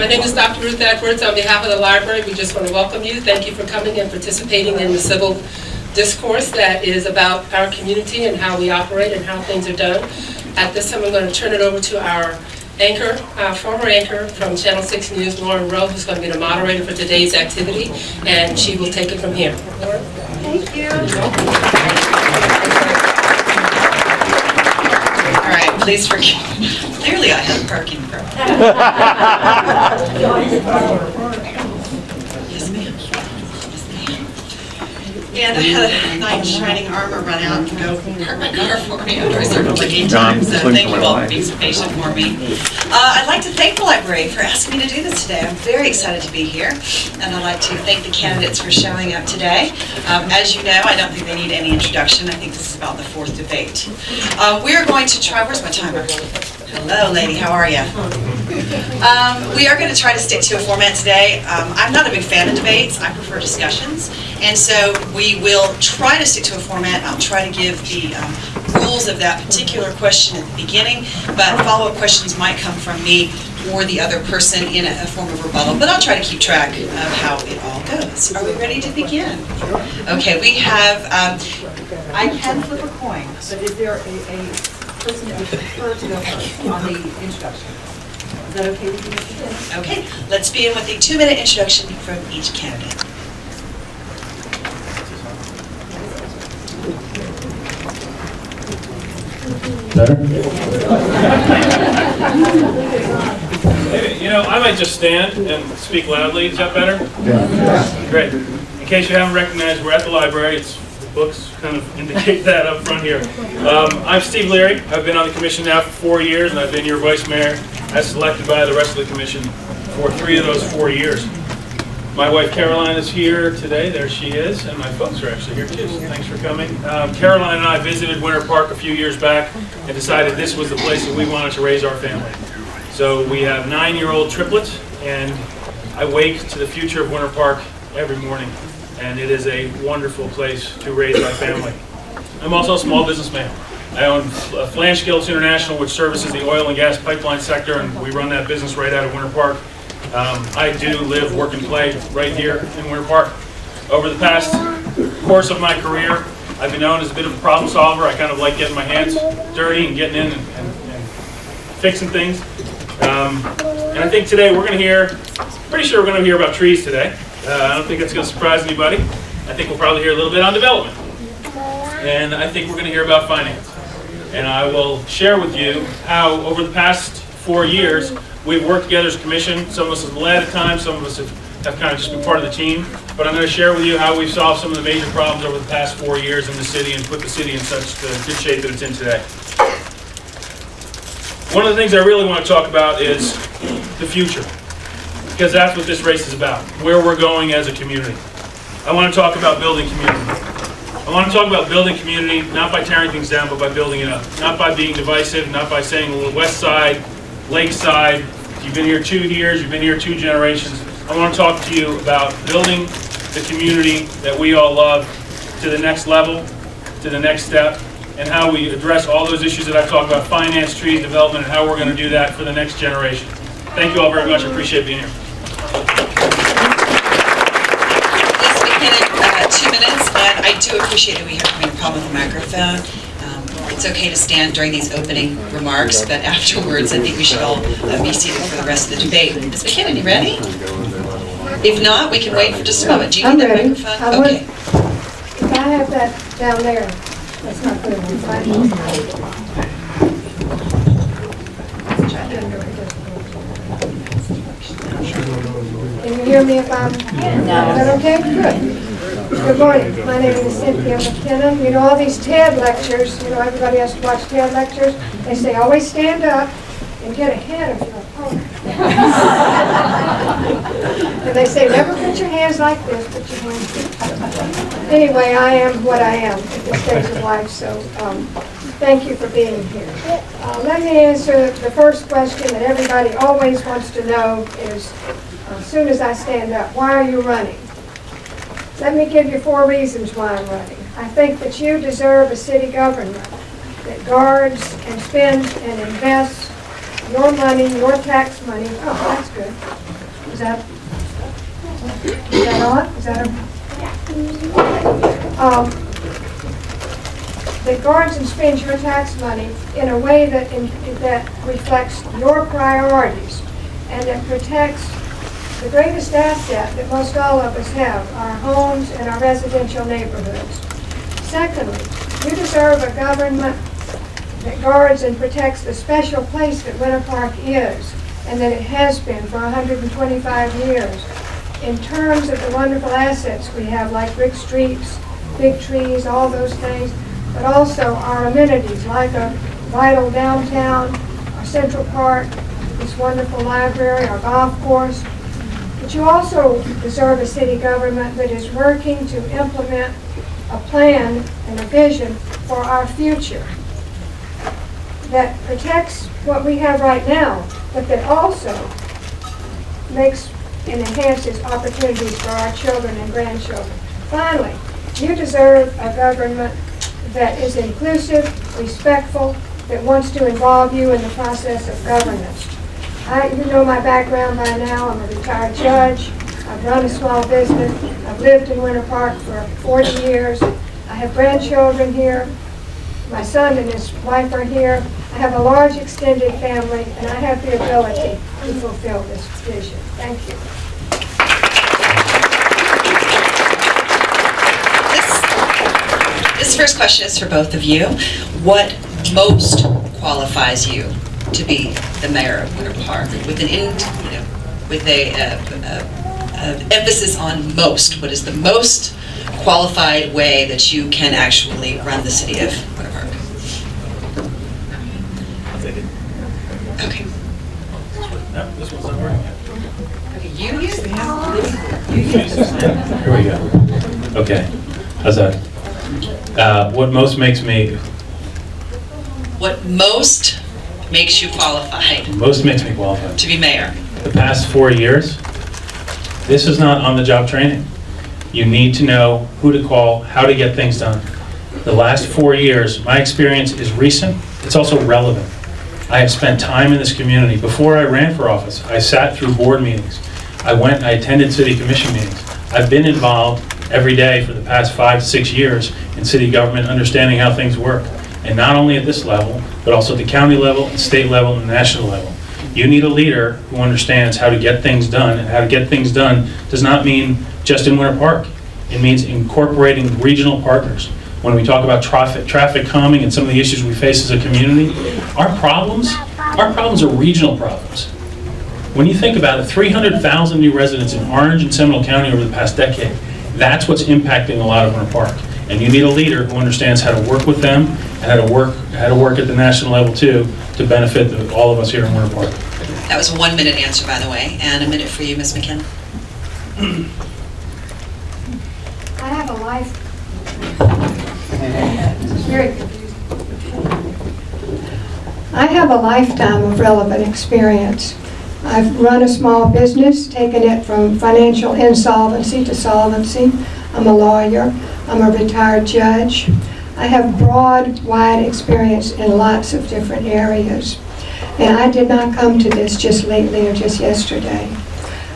My name is Dr. Ruth Edwards. On behalf of the library, we just want to welcome you. Thank you for coming and participating in the civil discourse that is about our community and how we operate and how things are done. At this time, I'm going to turn it over to our anchor, our former anchor from Channel 6 News, Lauren Rowe, who's going to be the moderator for today's activity, and she will take it from here. Lauren? Thank you. All right, please forgive me. Clearly, I have a parking problem. Yes, ma'am. And I had a knight in shining armor run out and go park my car for me after I circled like 8 times, so thank you all for being so patient for me. I'd like to thank the library for asking me to do this today. I'm very excited to be here, and I'd like to thank the candidates for showing up today. As you know, I don't think they need any introduction. I think this is about the 4th debate. We are going to try, where's my timer? Hello, lady, how are you? We are going to try to stick to a format today. I'm not a big fan of debates. I prefer discussions. And so we will try to stick to a format. I'll try to give the rules of that particular question at the beginning, but follow-up questions might come from me or the other person in a form of rebuttal, but I'll try to keep track of how it all goes. Are we ready to begin? Okay, we have, I can flip a coin. But is there a person that would prefer to go first on the introduction? Is that okay with you? Okay, let's begin with the 2-minute introduction from each candidate. Better? You know, I might just stand and speak loudly. Is that better? Yeah. Great. In case you haven't recognized, we're at the library. The books kind of indicate that up front here. I'm Steve Leary. I've been on the commission now for 4 years, and I've been your vice mayor as selected by the rest of the commission for 3 of those 4 years. My wife Caroline is here today. There she is, and my folks are actually here too, so thanks for coming. Caroline and I visited Winter Park a few years back and decided this was the place that we wanted to raise our family. So we have 9-year-old triplets, and I wake to the future of Winter Park every morning, and it is a wonderful place to raise my family. I'm also a small businessman. I own Flange Gilts International, which services the oil and gas pipeline sector, and we run that business right out of Winter Park. I do live, work, and play right here in Winter Park. Over the past course of my career, I've been known as a bit of a problem solver. I kind of like getting my hands dirty and getting in and fixing things. And I think today we're going to hear, pretty sure we're going to hear about trees today. I don't think that's going to surprise anybody. I think we'll probably hear a little bit on development. And I think we're going to hear about finance. And I will share with you how over the past 4 years, we've worked together as a commission. Some of us have led at times, some of us have kind of just been part of the team. But I'm going to share with you how we've solved some of the major problems over the past 4 years in the city and put the city in such good shape that it's in today. One of the things I really want to talk about is the future, because that's what this race is about, where we're going as a community. I want to talk about building community. I want to talk about building community, not by tearing things down, but by building it up. Not by being divisive, not by saying, well, the west side, Lakeside, you've been here 2 years, you've been here 2 generations. I want to talk to you about building the community that we all love to the next level, to the next step, and how we address all those issues that I've talked about, finance, trees, development, and how we're going to do that for the next generation. Thank you all very much. I appreciate being here. Let's begin at 2 minutes, and I do appreciate that we have a problem with the microphone. It's okay to stand during these opening remarks, but afterwards I think we should all be seated for the rest of the debate. Ms. McKinnon, you ready? If not, we can wait for just a moment. Do you need that microphone? Okay. If I have that down there, that's not good. Can you hear me if I'm... Is that okay? Good. Good morning. My name is Cynthia McKinnon. You know, all these TED lectures, you know, everybody has to watch TED lectures. They say, always stand up and get ahead of your opponent. And they say, never put your hands like this, put your hands here. Anyway, I am what I am at this stage of life, so thank you for being here. Let me answer the first question that everybody always wants to know is, as soon as I stand up, why are you running? Let me give you 4 reasons why I'm running. I think that you deserve a city government that guards and spends and invests your money, your tax money. Oh, that's good. on? Is that that guards and spends your tax money in a way that reflects your priorities and that protects the greatest asset that most all of us have, our homes and our residential neighborhoods. Secondly, you deserve a government that guards and protects the special place that Winter Park is and that it has been for 125 years in terms of the wonderful assets we have like brick streets, big trees, all those things, but also our amenities like a vital downtown, our Central Park, this wonderful library, our golf course. But you also deserve a city government that is working to implement a plan and a vision for our future that protects what we have right now, but that also makes and enhances opportunities for our children and grandchildren. Finally, you deserve a government that is inclusive, respectful, that wants to involve you in the process of governance. You know my background by now. I'm a retired judge. I've run a small business. I've lived in Winter Park for 40 years. I have grandchildren here. My son and his wife are here. I have a large extended family, and I have the ability to fulfill this vision. Thank you. This first question is for both of you. What most qualifies you to be the mayor of Winter Park? With an emphasis on most. What is the most qualified way that you can actually run the city of Winter Park? Okay. No, this one's not working yet. Okay, you. Here we go. Okay. How's that? What most makes me qualified qualified. to be mayor? The past 4 years, this is not on-the-job training. You need to know who to call, how to get things done. The last 4 years, my experience is recent. It's also relevant. I have spent time in this community. Before I ran for office, I sat through board meetings. I attended city commission meetings. I've been involved every day for the past 5 to 6 years in city government, understanding how things work. And not only at this level, but also at the county level, and state level, and national level. You need a leader who understands how to get things done, and how to get things done does not mean just in Winter Park. It means incorporating regional partners. When we talk about traffic calming and some of the issues we face as a community, our problems are regional problems. When you think about it, 300,000 new residents in Orange and Seminole County over the past decade, that's what's impacting a lot of Winter Park. And you need a leader who understands how to work with them and how to work at the national level too, to benefit all of us here in Winter Park. That was a 1-minute answer, by the way, and a minute for you, Ms. McKinnon. I have a life. This is very confusing. I have a lifetime of relevant experience. I've run a small business, taken it from financial insolvency to solvency. I'm a lawyer. I'm a retired judge. I have broad, wide experience in lots of different areas. And I did not come to this just lately or just yesterday.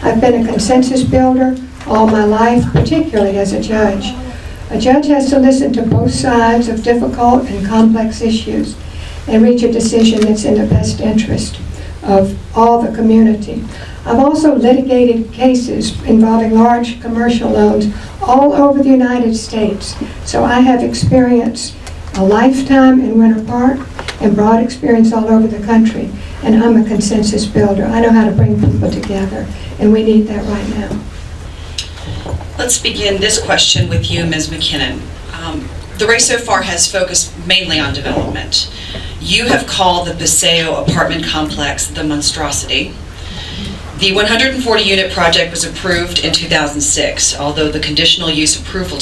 I've been a consensus builder all my life, particularly as a judge. A judge has to listen to both sides of difficult and complex issues and reach a decision that's in the best interest of all the community. I've also litigated cases involving large commercial loans all over the United States. So I have experience, a lifetime in Winter Park, and broad experience all over the country. And I'm a consensus builder. I know how to bring people together, and we need that right now. Let's begin this question with you, Ms. McKinnon. The race so far has focused mainly on development. You have called the Paseo apartment complex the monstrosity. The 140-unit project was approved in 2006, although the conditional use approval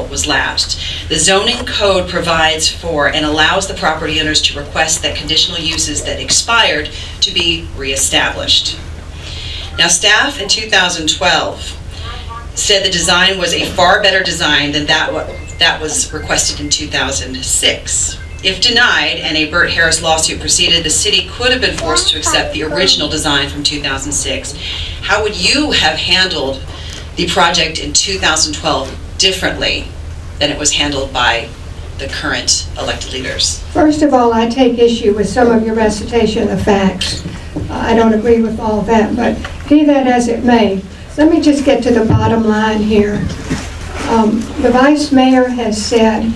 was lapsed. The zoning code provides for and allows the property owners to request that conditional uses that expired to be reestablished. Now, staff in 2012 said the design was a far better design than that was requested in 2006. If denied and a Burt Harris lawsuit proceeded, the city could have been forced to accept the original design from 2006. How would you have handled the project in 2012 differently than it was handled by the current elected leaders? First of all, I take issue with some of your recitation of facts. I don't agree with all that, but be that as it may, let me just get to the bottom line here. The vice mayor has said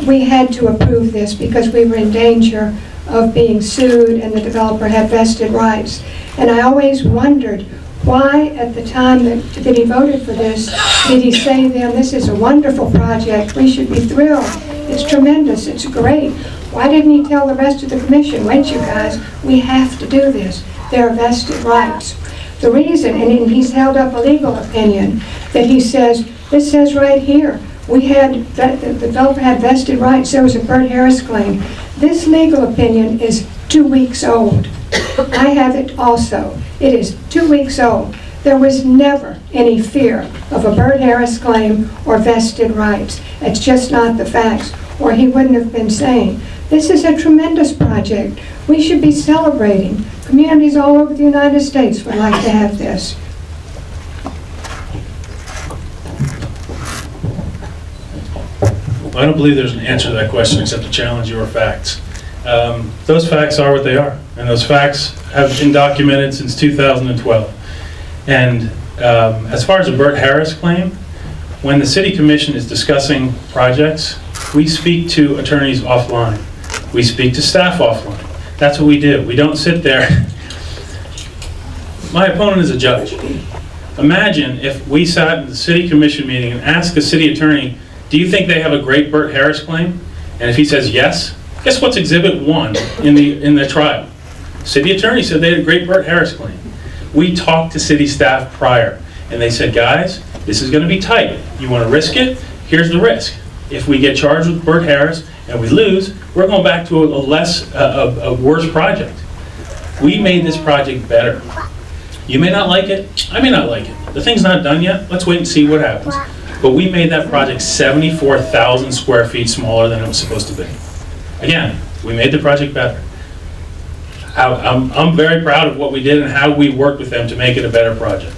we had to approve this because we were in danger of being sued and the developer had vested rights. And I always wondered why at the time that he voted for this, did he say then, this is a wonderful project, we should be thrilled, it's tremendous, it's great. Why didn't he tell the rest of the commission, wait you guys, we have to do this, there are vested rights. The reason, and he's held up a legal opinion, that he says, this says right here, the developer had vested rights, there was a Burt Harris claim. This legal opinion is 2 weeks old. I have it also. It is 2 weeks old. There was never any fear of a Burt Harris claim or vested rights. It's just not the facts, or he wouldn't have been saying, this is a tremendous project. We should be celebrating. Communities all over the United States would like to have this. I don't believe there's an answer to that question except to challenge your facts. Those facts are what they are, and those facts have been documented since 2012. And as far as the Burt Harris claim, when the City Commission is discussing projects, we speak to attorneys offline. We speak to staff offline. That's what we do. We don't sit there. My opponent is a judge. Imagine if we sat in the City Commission meeting and asked the city attorney, do you think they have a great Burt Harris claim? And if he says yes, guess what's Exhibit 1 in the trial? City attorney said they had a great Burt Harris claim. We talked to city staff prior, and they said, guys, this is going to be tight. You want to risk it? Here's the risk. If we get charged with Burt Harris and we lose, we're going back to a worse project. We made this project better. You may not like it. I may not like it. The thing's not done yet. Let's wait and see what happens. But we made that project 74,000 square feet smaller than it was supposed to be. Again, we made the project better. I'm very proud of what we did and how we worked with them to make it a better project.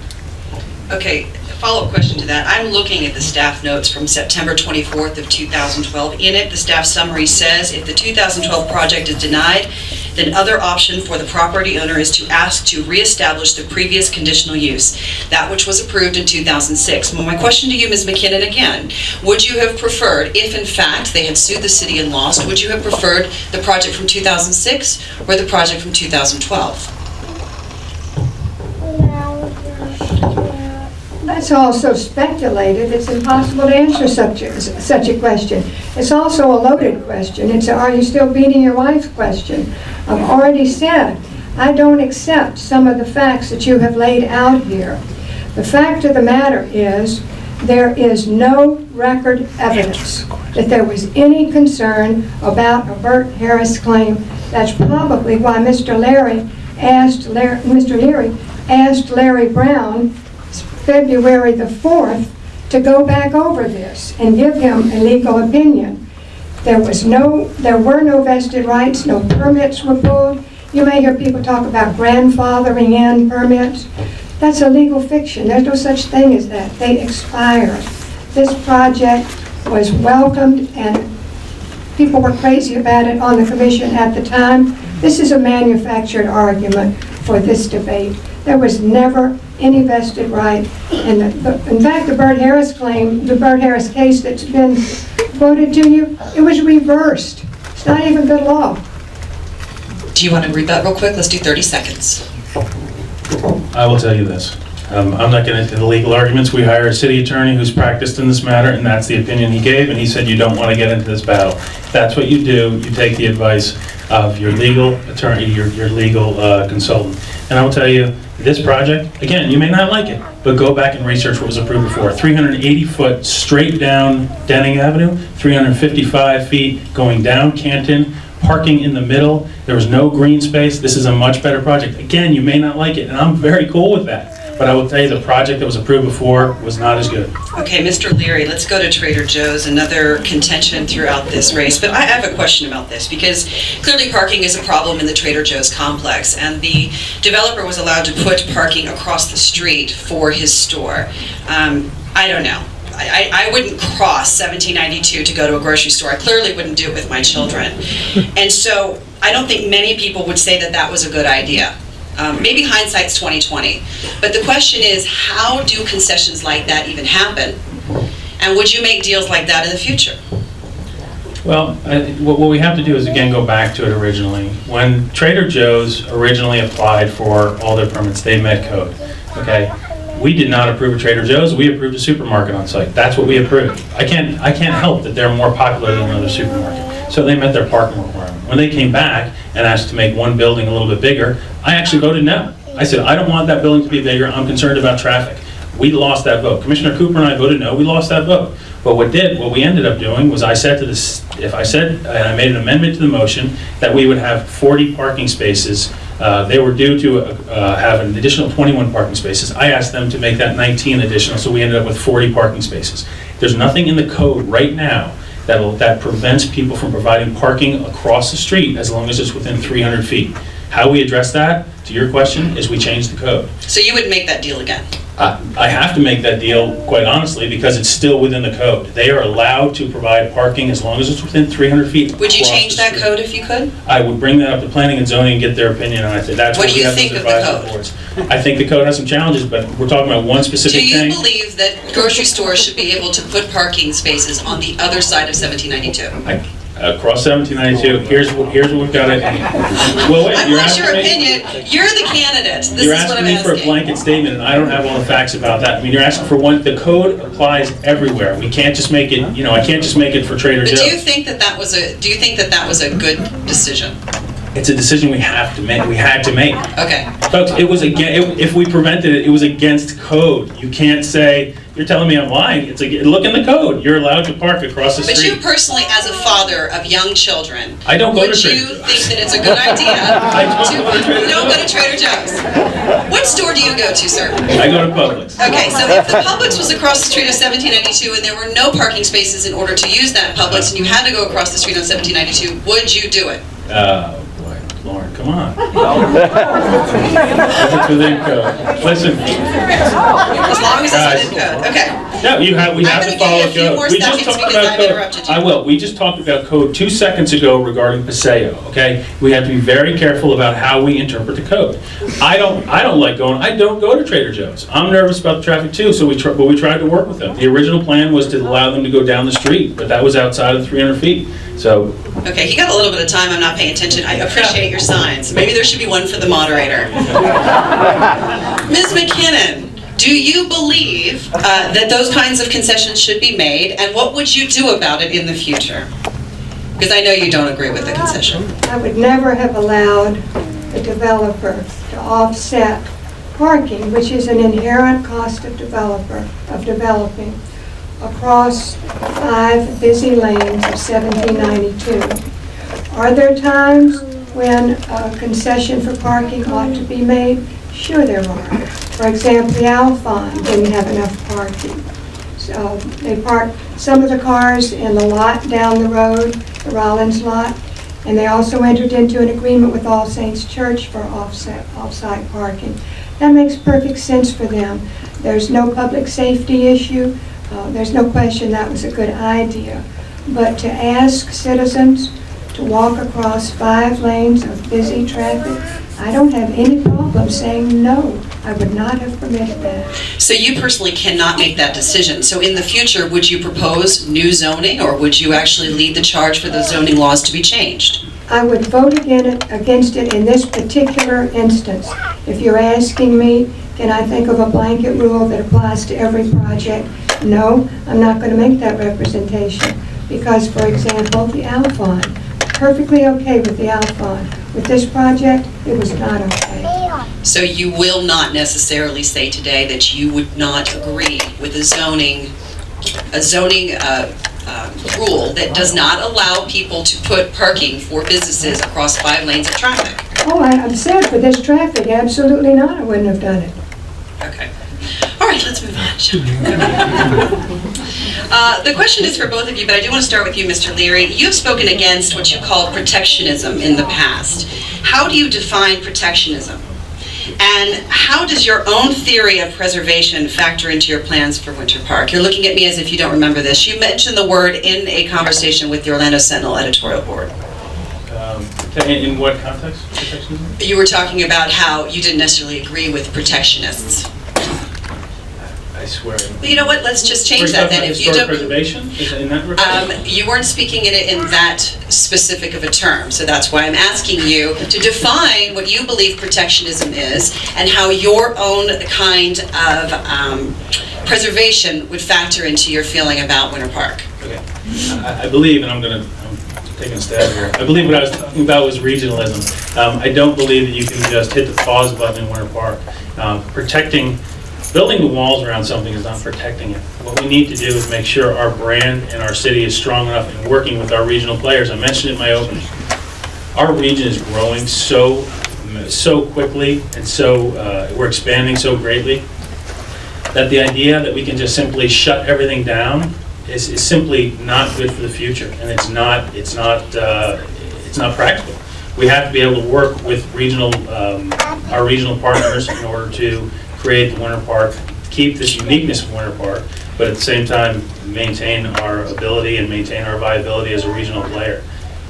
Okay, a follow-up question to that. I'm looking at the staff notes from September 24th of 2012. In it, the staff summary says, if the 2012 project is denied, then other option for the property owner is to ask to reestablish the previous conditional use, that which was approved in 2006. Well, my question to you, Ms. McKinnon, again, would you have preferred, if in fact they had sued the city and lost, would you have preferred the project from 2006 or the project from 2012? That's also speculative. It's impossible to answer such a question. It's also a loaded question. It's a, are you still beating your wife question. I've already said, I don't accept some of the facts that you have laid out here. The fact of the matter is, there is no record evidence that there was any concern about a Burt Harris claim. That's probably why Mr. Leary asked Larry Brown February the 4th to go back over this and give him a legal opinion. There were no vested rights, no permits were pulled. You may hear people talk about grandfathering in permits. That's a legal fiction. There's no such thing as that. They expired. This project was welcomed and people were crazy about it on the commission at the time. This is a manufactured argument for this debate. There was never any vested right. And in fact, the Burt Harris claim, the Burt Harris case that's been quoted to you, it was reversed. It's not even good law. Do you want to read that real quick? Let's do 30 seconds. I will tell you this. I'm not getting into the legal arguments. We hire a city attorney who's practiced in this matter, and that's the opinion he gave, and he said you don't want to get into this battle. If that's what you do, you take the advice of your legal attorney, your legal consultant. And I will tell you, this project, again, you may not like it, but go back and research what was approved before. 380-foot straight down Denning Avenue, 355 feet going down Canton, parking in the middle. There was no green space. This is a much better project. Again, you may not like it, and I'm very cool with that. but I will tell you, the project that was approved before was not as good. Okay, Mr. Leary, let's go to Trader Joe's, another contention throughout this race. But I have a question about this, because clearly parking is a problem in the Trader Joe's complex, and the developer was allowed to put parking across the street for his store. I don't know. I wouldn't cross 1792 to go to a grocery store. I clearly wouldn't do it with my children. And so I don't think many people would say that that was a good idea. Maybe hindsight's 20/20. But the question is, how do concessions like that even happen? And would you make deals like that in the future? Well, what we have to do is, again, go back to it originally. When Trader Joe's originally applied for all their permits, they met code, okay? We did not approve a Trader Joe's, we approved a supermarket on site. That's what we approved. I can't help that they're more popular than another supermarket. So they met their parking requirement. When they came back and asked to make one building a little bit bigger, I actually voted no. I said, I don't want that building to be bigger, I'm concerned about traffic. We lost that vote. Commissioner Cooper and I voted no, we lost that vote. But what we ended up doing was I made an amendment to the motion that we would have 40 parking spaces. They were due to have an additional 21 parking spaces. I asked them to make that 19 additional, so we ended up with 40 parking spaces. There's nothing in the code right now that prevents people from providing parking across the street as long as it's within 300 feet. How we address that, to your question, is we change the code. So you would make that deal again? I have to make that deal, quite honestly, because it's still within the code. They are allowed to provide parking as long as it's within 300 feet. Would you across change the that street. code if you could? I would bring that up to planning and zoning and get their opinion on it. That's What what do we you have think those of the advisory code? boards. I think the code has some challenges, but we're talking about one specific Do you thing. believe that grocery stores should be able to put parking spaces on the other side of 1792? Across 1792, here's what we've got to. Well, wait, I you're want your asking me. opinion. You're the candidate. This You're is what asking I'm me for a asking. blanket statement, and I don't have all the facts about that. I mean, you're asking for one. The code applies everywhere. We can't just make it. I can't just make it for Trader But Joe's. do you think that that was a good decision? It's a decision we have to make. We had to make. Okay. Folks, it was if we prevented it, it was against code. You can't say, you're telling me I'm lying. It's like, look in the code. You're allowed to park across the But you street. personally, as a father of young children, I don't go to would Trader you Joe's. think that it's a good idea I don't go to Trader you don't go to Trader Joe's? What store do you go to, sir? I go to Publix. Okay, so if the Publix was across the street of 1792 and there were no parking spaces in order to use that Publix and you had to go across the street on 1792, would you do it? Oh, boy, Lauren, come on. It's within code. Listen, As long as Guys. it's within code. Okay. no, we have I'm to gonna give follow you a few code. more We just seconds talked because about I've code. interrupted you. I will. We just talked about code 2 seconds ago regarding Paseo, okay? We have to be very careful about how we interpret the code. I don't go to Trader Joe's. I'm nervous about the traffic too, so we tried to work with them. The original plan was to allow them to go down the street, but that was outside of 300 feet. So, Okay, he got a little bit of time, I'm not paying attention. I appreciate your signs. Maybe there should be one for the moderator. Ms. McKinnon, do you believe that those kinds of concessions should be made, and what would you do about it in the future? Because I know you don't agree with the concession. I would never have allowed the developer to offset parking, which is an inherent cost of developing across 5 busy lanes of 1792. Are there times when a concession for parking ought to be made? Sure there are. For example, the Alphon didn't have enough parking. So they parked some of the cars in the lot down the road, the Rollins lot, and they also entered into an agreement with All Saints Church for off-site parking. That makes perfect sense for them. There's no public safety issue. There's no question that was a good idea. But to ask citizens to walk across 5 lanes of busy traffic, I don't have any problem saying no. I would not have permitted that. So you personally cannot make that decision. So in the future, would you propose new zoning, or would you actually lead the charge for those zoning laws to be changed? I would vote against it in this particular instance. If you're asking me, can I think of a blanket rule that applies to every project? No, I'm not going to make that representation. Because, for example, the Alphon, perfectly okay with the Alphon. With this project, it was not okay. So you will not necessarily say today that you would not agree with a zoning rule that does not allow people to put parking for businesses across 5 lanes of traffic. Oh, I've said for this traffic, absolutely not, I wouldn't have done it. Okay. All right, let's move on, shall we? The question is for both of you, but I do want to start with you, Mr. Leary. You've spoken against what you call protectionism in the past. How do you define protectionism? And how does your own theory of preservation factor into your plans for Winter Park? You're looking at me as if you don't remember this. You mentioned the word in a conversation with the Orlando Sentinel editorial board. In what context? Protectionism? You were talking about how you didn't necessarily agree with protectionists. I swear. Well, you know what? Let's just change We're that talking then. about If you historic don't, preservation? Is it in that regard? you weren't speaking in it in that specific of a term, so that's why I'm asking you to define what you believe protectionism is and how your own kind of preservation would factor into your feeling about Winter Park. Okay. I believe, and I'm taking a stab here, I believe what I was talking about was regionalism. I don't believe that you can just hit the pause button in Winter Park. Building the walls around something is not protecting it. What we need to do is make sure our brand and our city is strong enough in working with our regional players. I mentioned it in my opening. Our region is growing so quickly, and we're expanding so greatly that the idea that we can just simply shut everything down is simply not good for the future, and it's not practical. We have to be able to work with our regional partners in order to create the Winter Park, keep this uniqueness of Winter Park, but at the same time maintain our ability and maintain our viability as a regional player.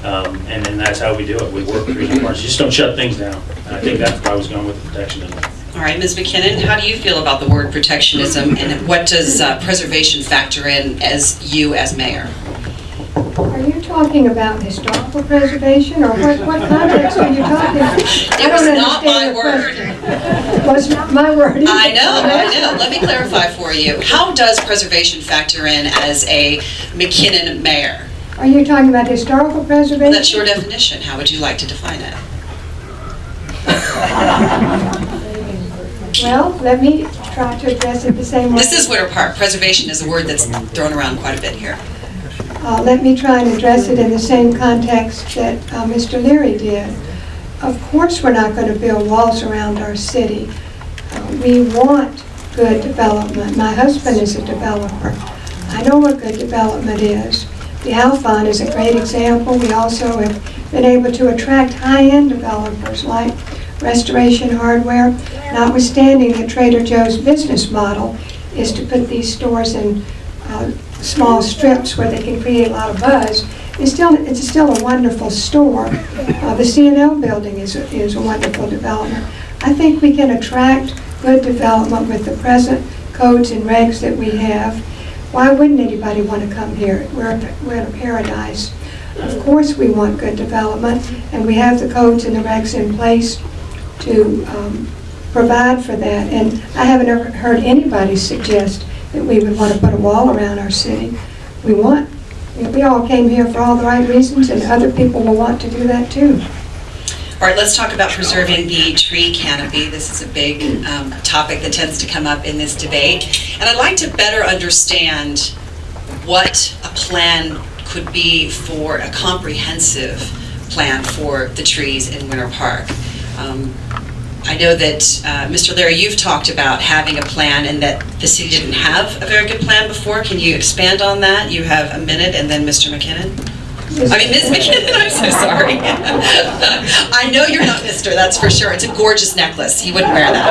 And that's how we do it. We work with regional partners. You just don't shut things down. And I think that's where I was going with the protectionism. All right, Ms. McKinnon, how do you feel about the word protectionism, and what does preservation factor in as mayor? Are you talking about historical preservation, or what context are you talking about? It was not my word. It was not my word either. I know. Let me clarify for you. How does preservation factor in as a McKinnon mayor? Are you talking about historical preservation? Well, that's your definition. How would you like to define it? Well, let me try to address it the same way. This is Winter Park. Preservation is a word that's thrown around quite a bit here. Let me try and address it in the same context that Mr. Leary did. Of course, we're not going to build walls around our city. We want good development. My husband is a developer. I know what good development is. The Alphon is a great example. We also have been able to attract high-end developers like Restoration Hardware, notwithstanding that Trader Joe's business model is to put these stores in small strips where they can create a lot of buzz. It's still a wonderful store. The C&L building is a wonderful development. I think we can attract good development with the present codes and regs that we have. Why wouldn't anybody want to come here? We're in a paradise. Of course we want good development, and we have the codes and the regs in place to provide for that. And I haven't ever heard anybody suggest that we would want to put a wall around our city. We all came here for all the right reasons, and other people will want to do that too. All right, let's talk about preserving the tree canopy. This is a big topic that tends to come up in this debate. And I'd like to better understand what a plan could be for a comprehensive plan for the trees in Winter Park. I know that, Mr. Leary, you've talked about having a plan and that the city didn't have a very good plan before. Can you expand on that? You have a minute, and then Mr. McKinnon. Ms. McKinnon, I'm so sorry. I know you're not Mr., that's for sure. It's a gorgeous necklace. He wouldn't wear that.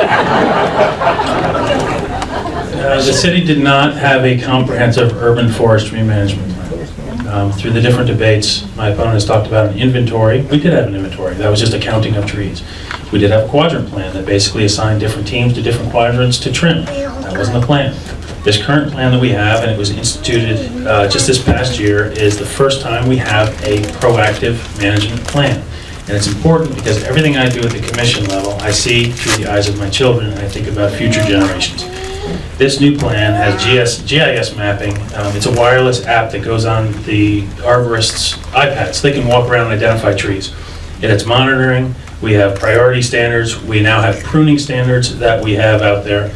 The city did not have a comprehensive urban forestry management plan. Through the different debates, my opponent has talked about an inventory. We did have an inventory. That was just a counting of trees. We did have a quadrant plan that basically assigned different teams to different quadrants to trim. That wasn't a plan. This current plan that we have, and it was instituted just this past year, is the first time we have a proactive management plan. And it's important because everything I do at the commission level, I see through the eyes of my children, and I think about future generations. This new plan has GIS mapping. It's a wireless app that goes on the arborists' iPads. They can walk around and identify trees. And it's monitoring. We have priority standards. We now have pruning standards that we have out there,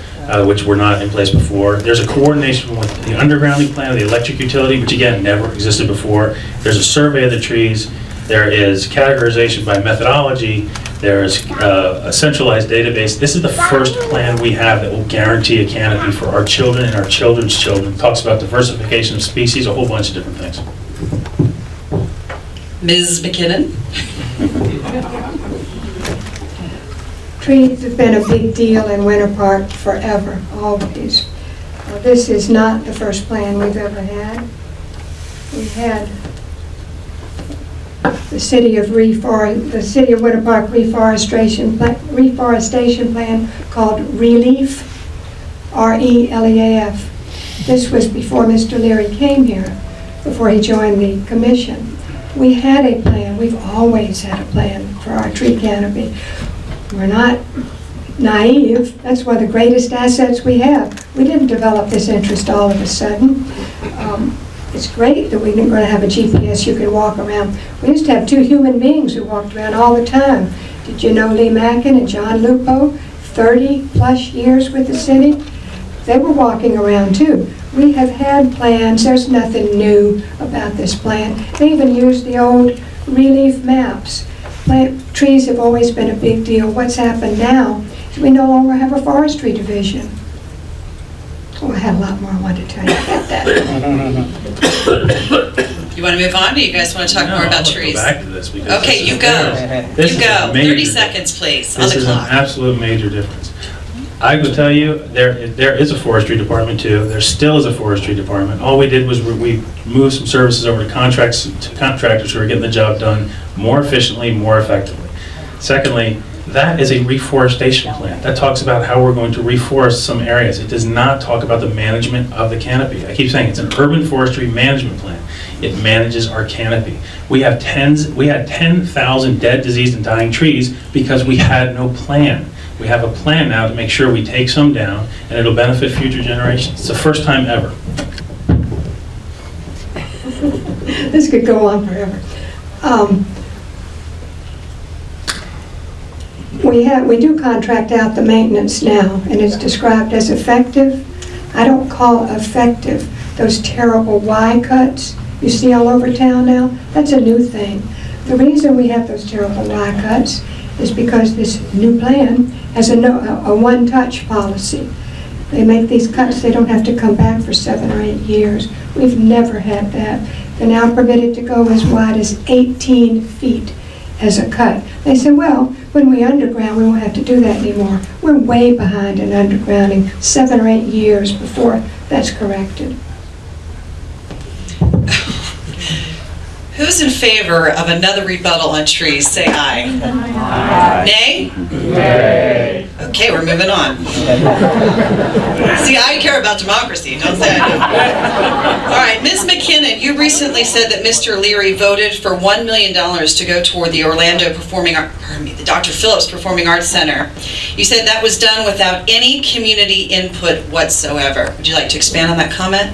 which were not in place before. There's a coordination with the undergrounding plan of the electric utility, which again never existed before. There's a survey of the trees. There is categorization by methodology. There's a centralized database. This is the first plan we have that will guarantee a canopy for our children and our children's children. It talks about diversification of species, a whole bunch of different things. Ms. McKinnon? Trees have been a big deal in Winter Park forever, always. This is not the first plan we've ever had. We had the City of Winter Park reforestation plan called RELEAF, R-E-L-E-A-F. This was before Mr. Leary came here, before he joined the commission. We had a plan. We've always had a plan for our tree canopy. We're not naive. That's one of the greatest assets we have. We didn't develop this interest all of a sudden. It's great that we're going to have a GPS you can walk around. We used to have 2 human beings who walked around all the time. Did you know Lee Mackin and John Lupo, 30 plus years with the city? They were walking around too. We have had plans. There's nothing new about this plan. They even used the old relief maps. Trees have always been a big deal. What's happened now is we no longer have a forestry division. Oh, I had a lot more I wanted to tell you about that. You want to move on, or you guys want to talk more about trees? Go back to this because Okay, you go. You go. 30 seconds, please, on This the is an clock. absolute major difference. I would tell you, there is a forestry department too. There still is a forestry department. All we did was we moved some services over to contractors who are getting the job done more efficiently, more effectively. Secondly, that is a reforestation plan. That talks about how we're going to reforest some areas. It does not talk about the management of the canopy. I keep saying it's an urban forestry management plan. It manages our canopy. We had 10,000 dead, diseased, and dying trees because we had no plan. We have a plan now to make sure we take some down and it'll benefit future generations. It's the first time ever. This could go on forever. We do contract out the maintenance now, and it's described as effective. I don't call effective those terrible Y cuts you see all over town now. That's a new thing. The reason we have those terrible Y cuts is because this new plan has a one-touch policy. They make these cuts, they don't have to come back for 7 or 8 years. We've never had that. They're now permitted to go as wide as 18 feet as a cut. They said, well, when we underground, we won't have to do that anymore. We're way behind in undergrounding, 7 or 8 years before that's corrected. Who's in favor of another rebuttal on trees? Say aye. Aye. Nay? Nay. Okay, we're moving on. See, I care about democracy, don't say I do. All right, Ms. McKinnon, you recently said that Mr. Leary voted for $1 million to go toward the the Dr. Phillips Performing Arts Center. You said that was done without any community input whatsoever. Would you like to expand on that comment?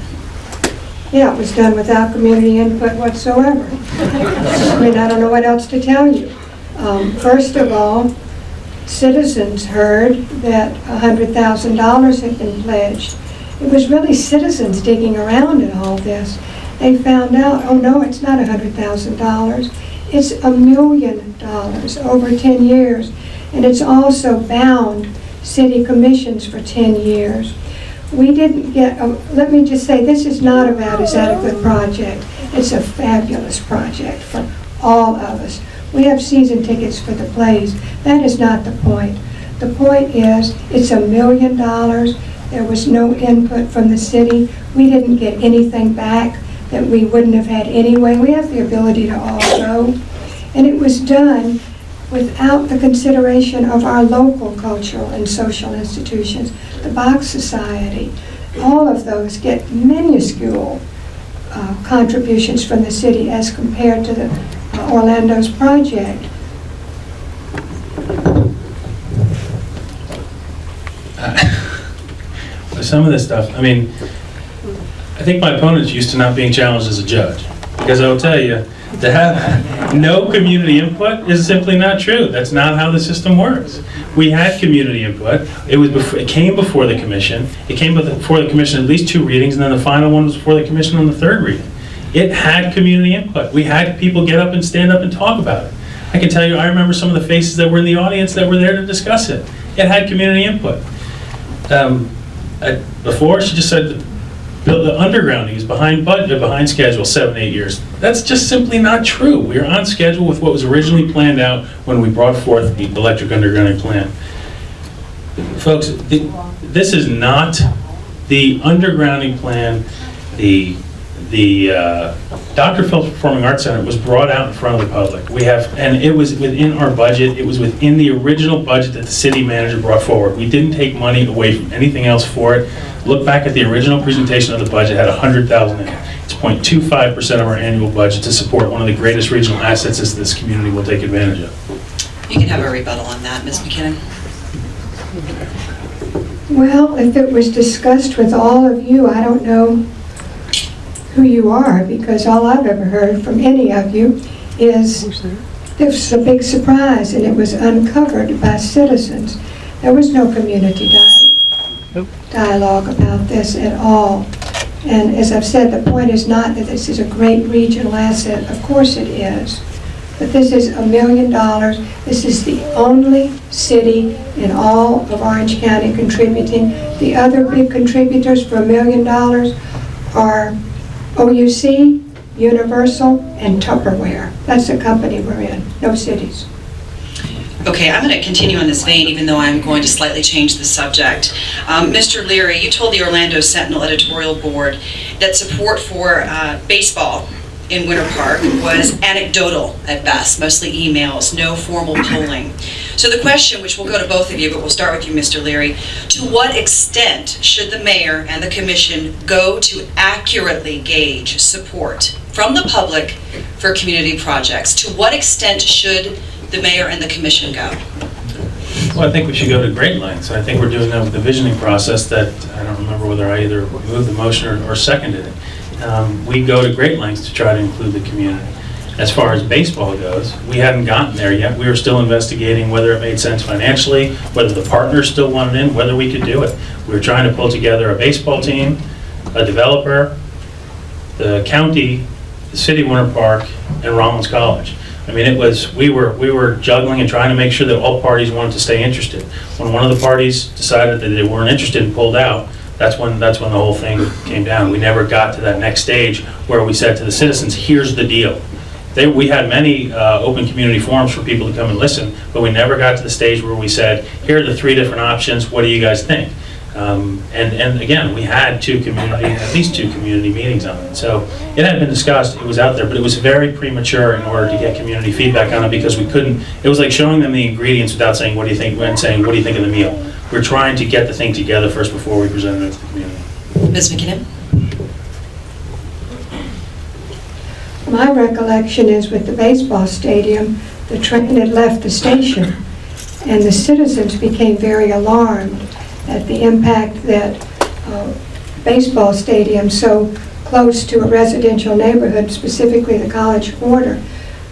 Yeah, it was done without community input whatsoever. I mean, I don't know what else to tell you. First of all, citizens heard that $100,000 had been pledged. It was really citizens digging around in all this. They found out, oh no, it's not $100,000. It's $1 million over 10 years. And it's also bound city commissions for 10 years. We didn't get, let me just say, this is not about is that a good project. It's a fabulous project for all of us. We have season tickets for the plays. That is not the point. The point is, it's $1 million. There was no input from the city. We didn't get anything back that we wouldn't have had anyway. We have the ability to all go. And it was done without the consideration of our local cultural and social institutions. The Bach Society, all of those get minuscule contributions from the city as compared to the Orlando's project. Some of this stuff, I mean, I think my opponent's used to not being challenged as a judge. Because I will tell you, to have no community input is simply not true. That's not how the system works. We had community input. It came before the commission. It came before the commission at least 2 readings, and then the final one was before the commission on the 3rd reading. It had community input. We had people get up and stand up and talk about it. I can tell you, I remember some of the faces that were in the audience that were there to discuss it. It had community input. Before, she just said, the undergrounding is behind budget, behind schedule, 7-8 years. That's just simply not true. We are on schedule with what was originally planned out when we brought forth the electric undergrounding plan. Folks, this is not the undergrounding plan. The Dr. Phillips Performing Arts Center was brought out in front of the public. And it was within our budget. It was within the original budget that the city manager brought forward. We didn't take money away from anything else for it. Look back at the original presentation of the budget, had $100,000 in it. It's 0.25% of our annual budget to support one of the greatest regional assets that this community will take advantage of. You can have a rebuttal on that, Ms. McKinnon. Well, if it was discussed with all of you, I don't know who you are, because all I've ever heard from any of you is this was a big surprise, and it was uncovered by citizens. There was no community dialogue about this at all. And as I've said, the point is not that this is a great regional asset. Of course it is. But this is $1 million. This is the only city in all of Orange County contributing. The other big contributors for $1 million are OUC, Universal, and Tupperware. That's the company we're in, no cities. Okay, I'm going to continue on this vein, even though I'm going to slightly change the subject. Mr. Leary, you told the Orlando Sentinel editorial board that support for baseball in Winter Park was anecdotal at best, mostly emails, no formal polling. So the question, which will go to both of you, but we'll start with you, Mr. Leary, to what extent should the mayor and the commission go to accurately gauge support from the public for community projects? To what extent should the mayor and the commission go? Well, I think we should go to great lengths. I think we're doing that with the visioning process that, I don't remember whether I either moved the motion or seconded it. We go to great lengths to try to include the community. As far as baseball goes, we hadn't gotten there yet. We were still investigating whether it made sense financially, whether the partners still wanted in, whether we could do it. We were trying to pull together a baseball team, a developer, the county, the city of Winter Park, and Rollins College. I mean, we were juggling and trying to make sure that all parties wanted to stay interested. When one of the parties decided that they weren't interested and pulled out, that's when the whole thing came down. We never got to that next stage where we said to the citizens, here's the deal. We had many open community forums for people to come and listen, but we never got to the stage where we said, here are the 3 different options, what do you guys think? And again, we had at least two community meetings on it. So it had been discussed, it was out there, but it was very premature in order to get community feedback on it because we couldn't, it was like showing them the ingredients without saying, what do you think, and saying, what do you think of the meal? We're trying to get the thing together first before we present it to the community. Ms. McKinnon? My recollection is with the baseball stadium, the train had left the station, and the citizens became very alarmed at the impact that baseball stadium so close to a residential neighborhood, specifically the College Quarter.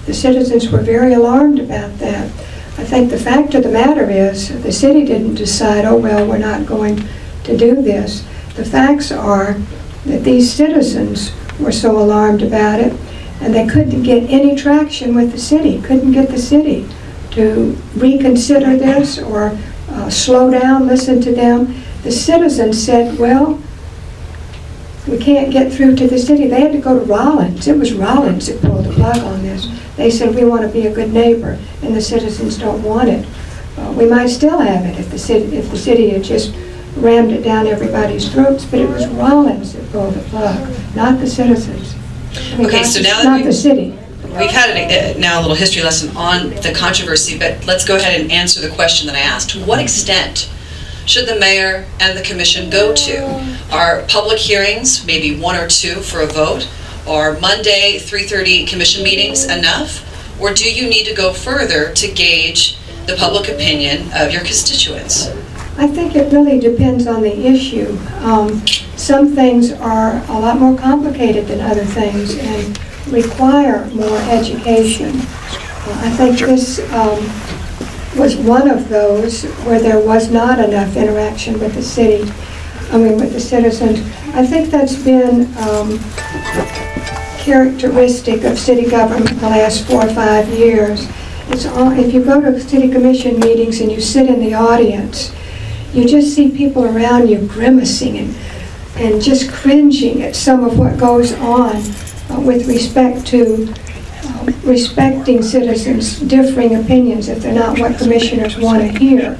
The citizens were very alarmed about that. I think the fact of the matter is the city didn't decide, oh well, we're not going to do this. The facts are that these citizens were so alarmed about it, and they couldn't get any traction with the city, couldn't get the city to reconsider this or slow down, listen to them. The citizens said, well, we can't get through to the city. They had to go to Rollins. It was Rollins that pulled the plug on this. They said, we want to be a good neighbor, and the citizens don't want it. We might still have it if the city had just rammed it down everybody's throats, but it was Rollins that pulled the plug, not the citizens. Okay, so now that not the city. We've had now a little history lesson on the controversy, but let's go ahead and answer the question that I asked. To what extent should the mayor and the commission go to? Are public hearings, maybe 1 or 2 for a vote? Are Monday 3:30 commission meetings enough? Or do you need to go further to gauge the public opinion of your constituents? I think it really depends on the issue. Some things are a lot more complicated than other things and require more education. I think this was one of those where there was not enough interaction with the city, with the citizens. I think that's been characteristic of city government the last 4 or 5 years. if you go to city commission meetings and you sit in the audience, you just see people around you grimacing and just cringing at some of what goes on with respect to respecting citizens' differing opinions if they're not what commissioners want to hear.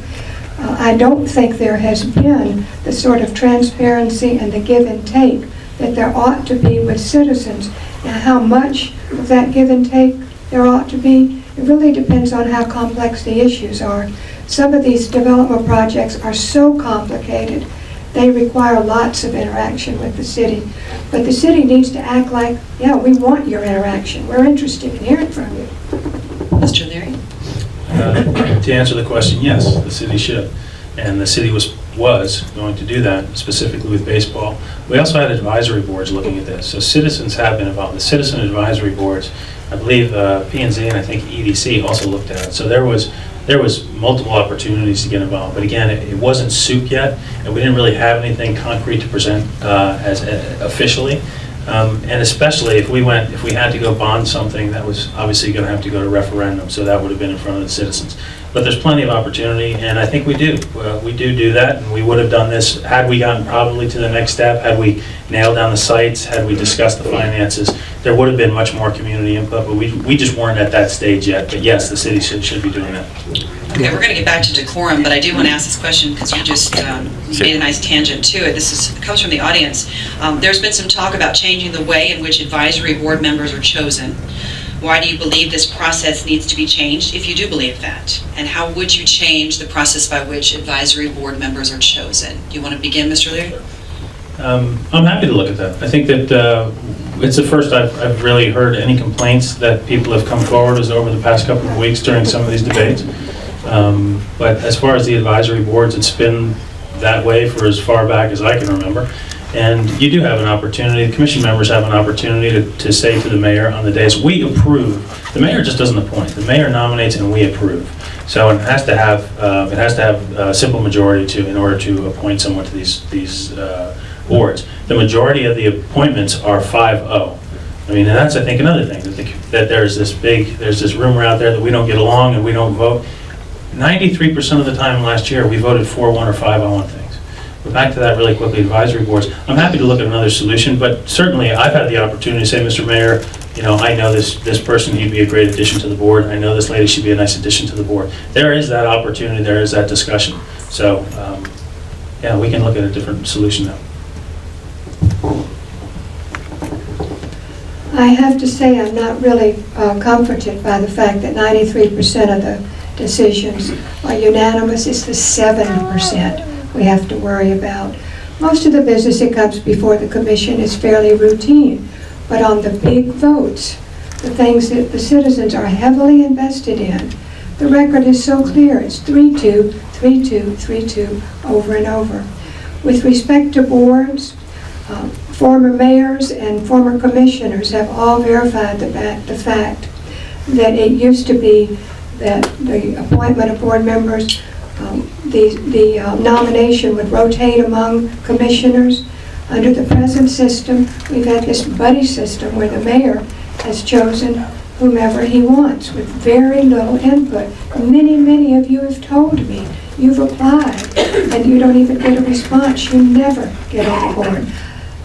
I don't think there has been the sort of transparency and the give and take that there ought to be with citizens. Now, how much of that give and take there ought to be, it really depends on how complex the issues are. Some of these development projects are so complicated, they require lots of interaction with the city. But the city needs to act like, yeah, we want your interaction. We're interested in hearing from you. Mr. Leary? To answer the question, yes, the city should. And the city was going to do that, specifically with baseball. We also had advisory boards looking at this. So citizens have been involved. The citizen advisory boards, I believe P&Z and I think EDC also looked at it. So there was multiple opportunities to get involved. But again, it wasn't soup yet, and we didn't really have anything concrete to present as officially. And especially if we had to go bond something, that was obviously going to have to go to referendum, so that would have been in front of the citizens. But there's plenty of opportunity, and I think we do. We do that, and we would have done this had we gotten probably to the next step, had we nailed down the sites, had we discussed the finances. There would have been much more community input, but we just weren't at that stage yet. But yes, the city should be doing that. Okay, we're going to get back to decorum, but I do want to ask this question because you just made a nice tangent to it. Comes from the audience. There's been some talk about changing the way in which advisory board members are chosen. Why do you believe this process needs to be changed, if you do believe that? And how would you change the process by which advisory board members are chosen? Do you want to begin, Mr. Leary? I'm happy to look at that. I think that it's the first I've really heard any complaints that people have come forward as over the past couple of weeks during some of these debates. But as far as the advisory boards, it's been that way for as far back as I can remember. And you do have an opportunity, the commission members have an opportunity to say to the mayor on the days, we approve. The mayor just doesn't appoint. The mayor nominates and we approve. So it has to have a simple majority in order to appoint someone to these boards. The majority of the appointments are 5-0. I mean, and that's, I think, another thing, that there's this rumor out there that we don't get along and we don't vote. 93% of the time last year, we voted 4-1 or 5-0 on things. But back to that really quickly, advisory boards. I'm happy to look at another solution, but certainly I've had the opportunity to say, Mr. Mayor, I know this person, he'd be a great addition to the board. I know this lady should be a nice addition to the board. There is that opportunity, there is that discussion. So, yeah, we can look at a different solution now. I have to say I'm not really comforted by the fact that 93% of the decisions are unanimous. It's the 7% we have to worry about. Most of the business that comes before the commission is fairly routine, but on the big votes, the things that the citizens are heavily invested in, the record is so clear. It's 3-2, 3-2, 3-2 over and over. With respect to boards, former mayors and former commissioners have all verified the fact that it used to be that the appointment of board members, the nomination would rotate among commissioners. Under the present system, we've had this buddy system where the mayor has chosen whomever he wants with very little input. Many of you have told me you've applied and you don't even get a response. You never get on the board.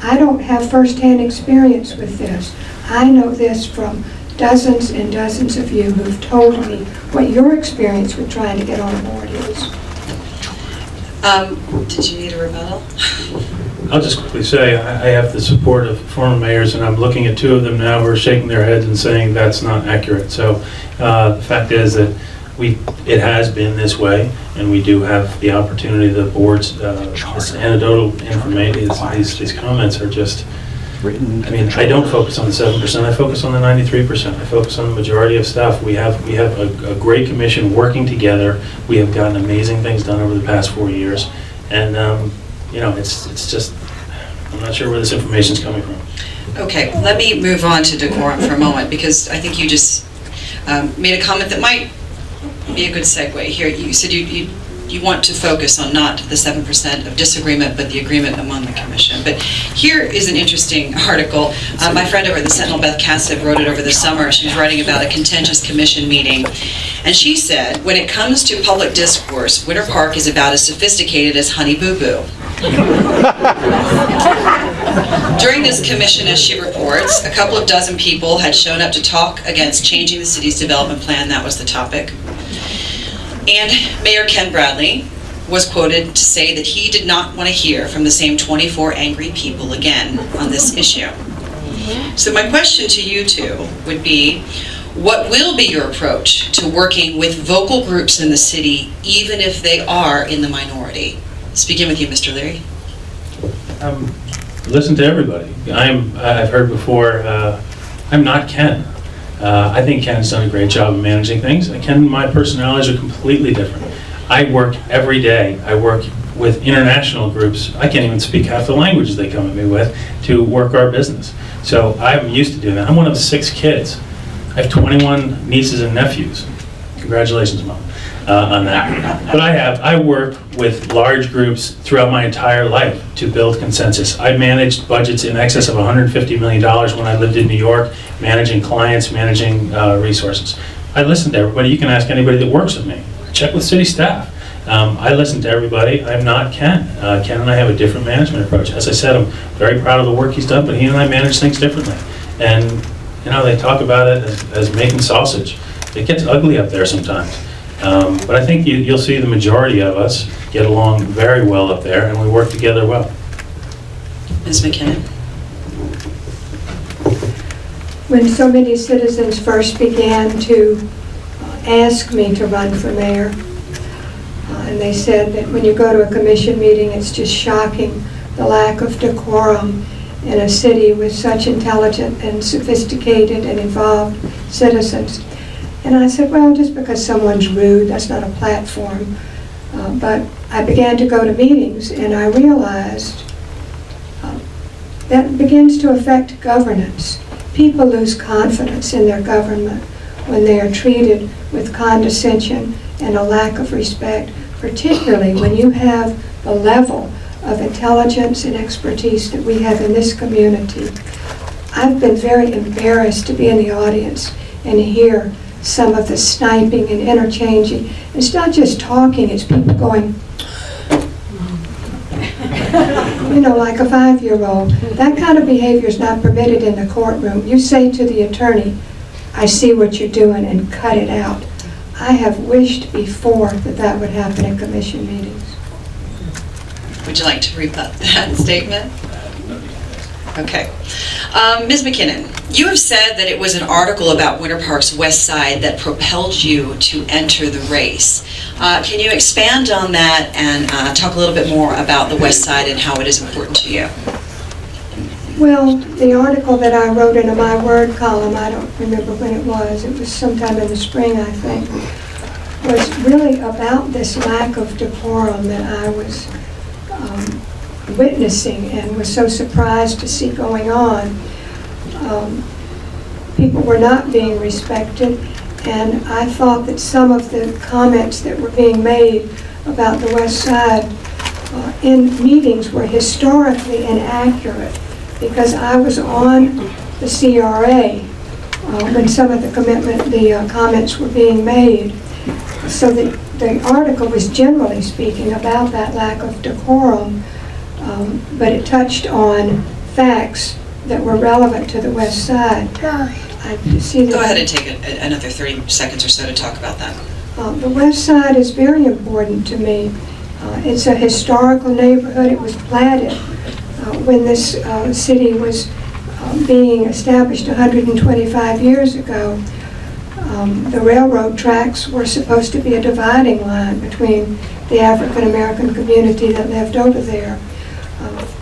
I don't have first-hand experience with this. I know this from dozens and dozens of you who've told me what your experience with trying to get on a board is. Did you need a rebuttal? I'll just quickly say I have the support of former mayors, and I'm looking at two of them now who are shaking their heads and saying that's not accurate. So the fact is that it has been this way, and we do have the opportunity. The boards, this anecdotal information, these comments are just. I mean, I don't focus on the 7%. I focus on the 93%. I focus on the majority of stuff. We have a great commission working together. We have gotten amazing things done over the past 4 years, and it's just I'm not sure where this information is coming from. Okay, let me move on to decorum for a moment because I think you just made a comment that might be a good segue here. You said you you want to focus on not the 7% of disagreement, but the agreement among the commission. But here is an interesting article. My friend over at the Sentinel, Beth Cassett, wrote it over the summer. She was writing about a contentious commission meeting. And she said, when it comes to public discourse, Winter Park is about as sophisticated as Honey Boo Boo. During this commission, as she reports, a couple of dozen people had shown up to talk against changing the city's development plan. That was the topic. And Mayor Ken Bradley was quoted to say that he did not want to hear from the same 24 angry people again on this issue. So my question to you two would be, what will be your approach to working with vocal groups in the city, even if they are in the minority? Let's begin with you, Mr. Leary. Listen to everybody. I've heard before, I'm not Ken. I think Ken's done a great job of managing things. Ken and my personalities are completely different. I work every day. I work with international groups. I can't even speak half the languages they come at me with to work our business. So I'm used to doing that. I'm one of 6 kids. I have 21 nieces and nephews. Congratulations, Mom, on that. But I work with large groups throughout my entire life to build consensus. I managed budgets in excess of $150 million when I lived in New York, managing clients, managing resources. I listen to everybody. You can ask anybody that works with me. Check with city staff. I listen to everybody. I'm not Ken. Ken and I have a different management approach. As I said, I'm very proud of the work he's done, but he and I manage things differently. And you know, they talk about it as making sausage. It gets ugly up there sometimes. But I think you'll see the majority of us get along very well up there, and we work together well. Ms. McKinnon. When so many citizens first began to ask me to run for mayor, and they said that when you go to a commission meeting, it's just shocking the lack of decorum in a city with such intelligent and sophisticated and involved citizens. And I said, well, just because someone's rude, that's not a platform. But I began to go to meetings, and I realized that begins to affect governance. People lose confidence in their government when they are treated with condescension and a lack of respect, particularly when you have the level of intelligence and expertise that we have in this community. I've been very embarrassed to be in the audience and hear some of the sniping and interchanging. It's not just talking, it's people going, you know, like a 5-year-old. That kind of behavior is not permitted in the courtroom. You say to the attorney, I see what you're doing, and cut it out. I have wished before that would happen in commission meetings. Would you like to rebut that statement? Okay. Ms. McKinnon, you have said that it was an article about Winter Park's West Side that propelled you to enter the race. Can you expand on that and talk a little bit more about the West Side and how it is important to you? Well, the article that I wrote in my Word column, I don't remember when it was sometime in the spring, I think, was really about this lack of decorum that I was witnessing and was so surprised to see going on. People were not being respected, and I thought that some of the comments that were being made about the West Side in meetings were historically inaccurate, because I was on the CRA when some of the comments were being made. So the article was generally speaking about that lack of decorum, but it touched on facts that were relevant to the West Side. I see that. Go ahead and take another 30 seconds or so to talk about that. The West Side is very important to me. It's a historical neighborhood. It was platted when this city was being established 125 years ago. The railroad tracks were supposed to be a dividing line between the African American community that lived over there.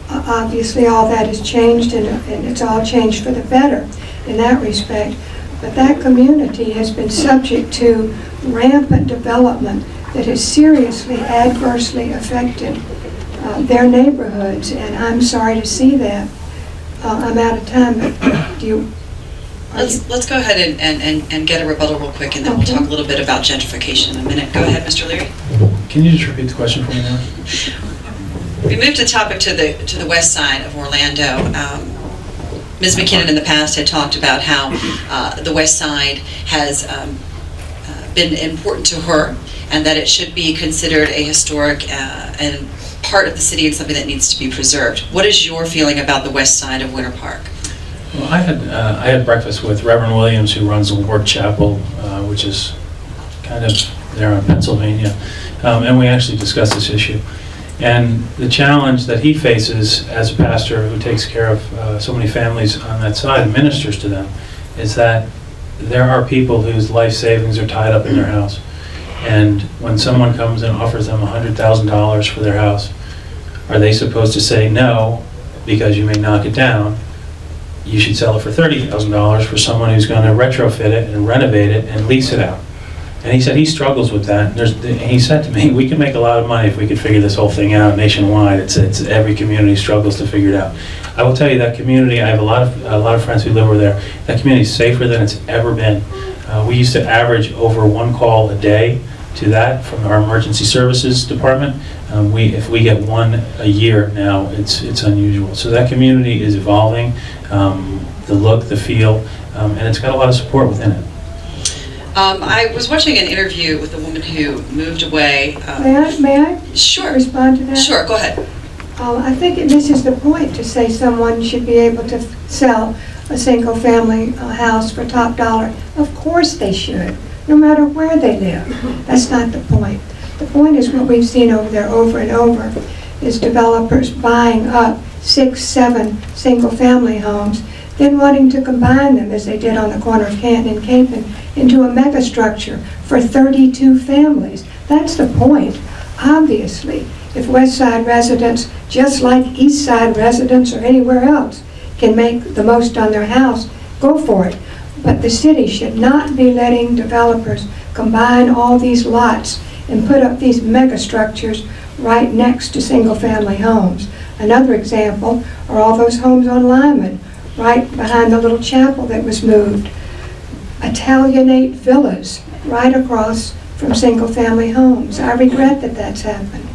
Obviously all that has changed, and it's all changed for the better in that respect. But that community has been subject to rampant development that has seriously adversely affected their neighborhoods, and I'm sorry to see that. I'm out of time, but do you? Let's go ahead and get a rebuttal real quick, and then we'll talk a little bit about gentrification in a minute. Go ahead, Mr. Leary. Can you just repeat the question for me now? We moved the topic to the west side of Orlando. Ms. McKinnon in the past had talked about how the west side has been important to her, and that it should be considered a historic and part of the city and something that needs to be preserved. What is your feeling about the west side of Winter Park? Well, I had breakfast with Reverend Williams, who runs the Ward Chapel, which is kind of there in Pennsylvania, and we actually discussed this issue. And the challenge that he faces as a pastor who takes care of so many families on that side and ministers to them is that there are people whose life savings are tied up in their house. And when someone comes and offers them $100,000 for their house, are they supposed to say no because you may knock it down? You should sell it for $30,000 for someone who's going to retrofit it and renovate it and lease it out. And he said he struggles with that. And he said to me, we could make a lot of money if we could figure this whole thing out nationwide. It's every community struggles to figure it out. I will tell you that community, I have a lot of friends who live over there. That community is safer than it's ever been. We used to average over 1 call a day to that from our emergency services department. If we get 1 a year now, it's unusual. So that community is evolving, the look, the feel, and it's got a lot of support within it. I was watching an interview with a woman who moved away. May I Sure. respond to that? Sure, go ahead. I think it misses the point to say someone should be able to sell a single-family house for top dollar. Of course they should, no matter where they live. That's not the point. The point is what we've seen over there over and over is developers buying up 6, 7 single-family homes, then wanting to combine them, as they did on the corner of Canton and Capon, into a megastructure for 32 families. That's the point. Obviously, if West Side residents, just like East Side residents or anywhere else, can make the most on their house, go for it. But the city should not be letting developers combine all these lots and put up these megastructures right next to single-family homes. Another example are all those homes on Lyman, right behind the little chapel that was moved. Italianate villas right across from single-family homes. I regret that that's happened.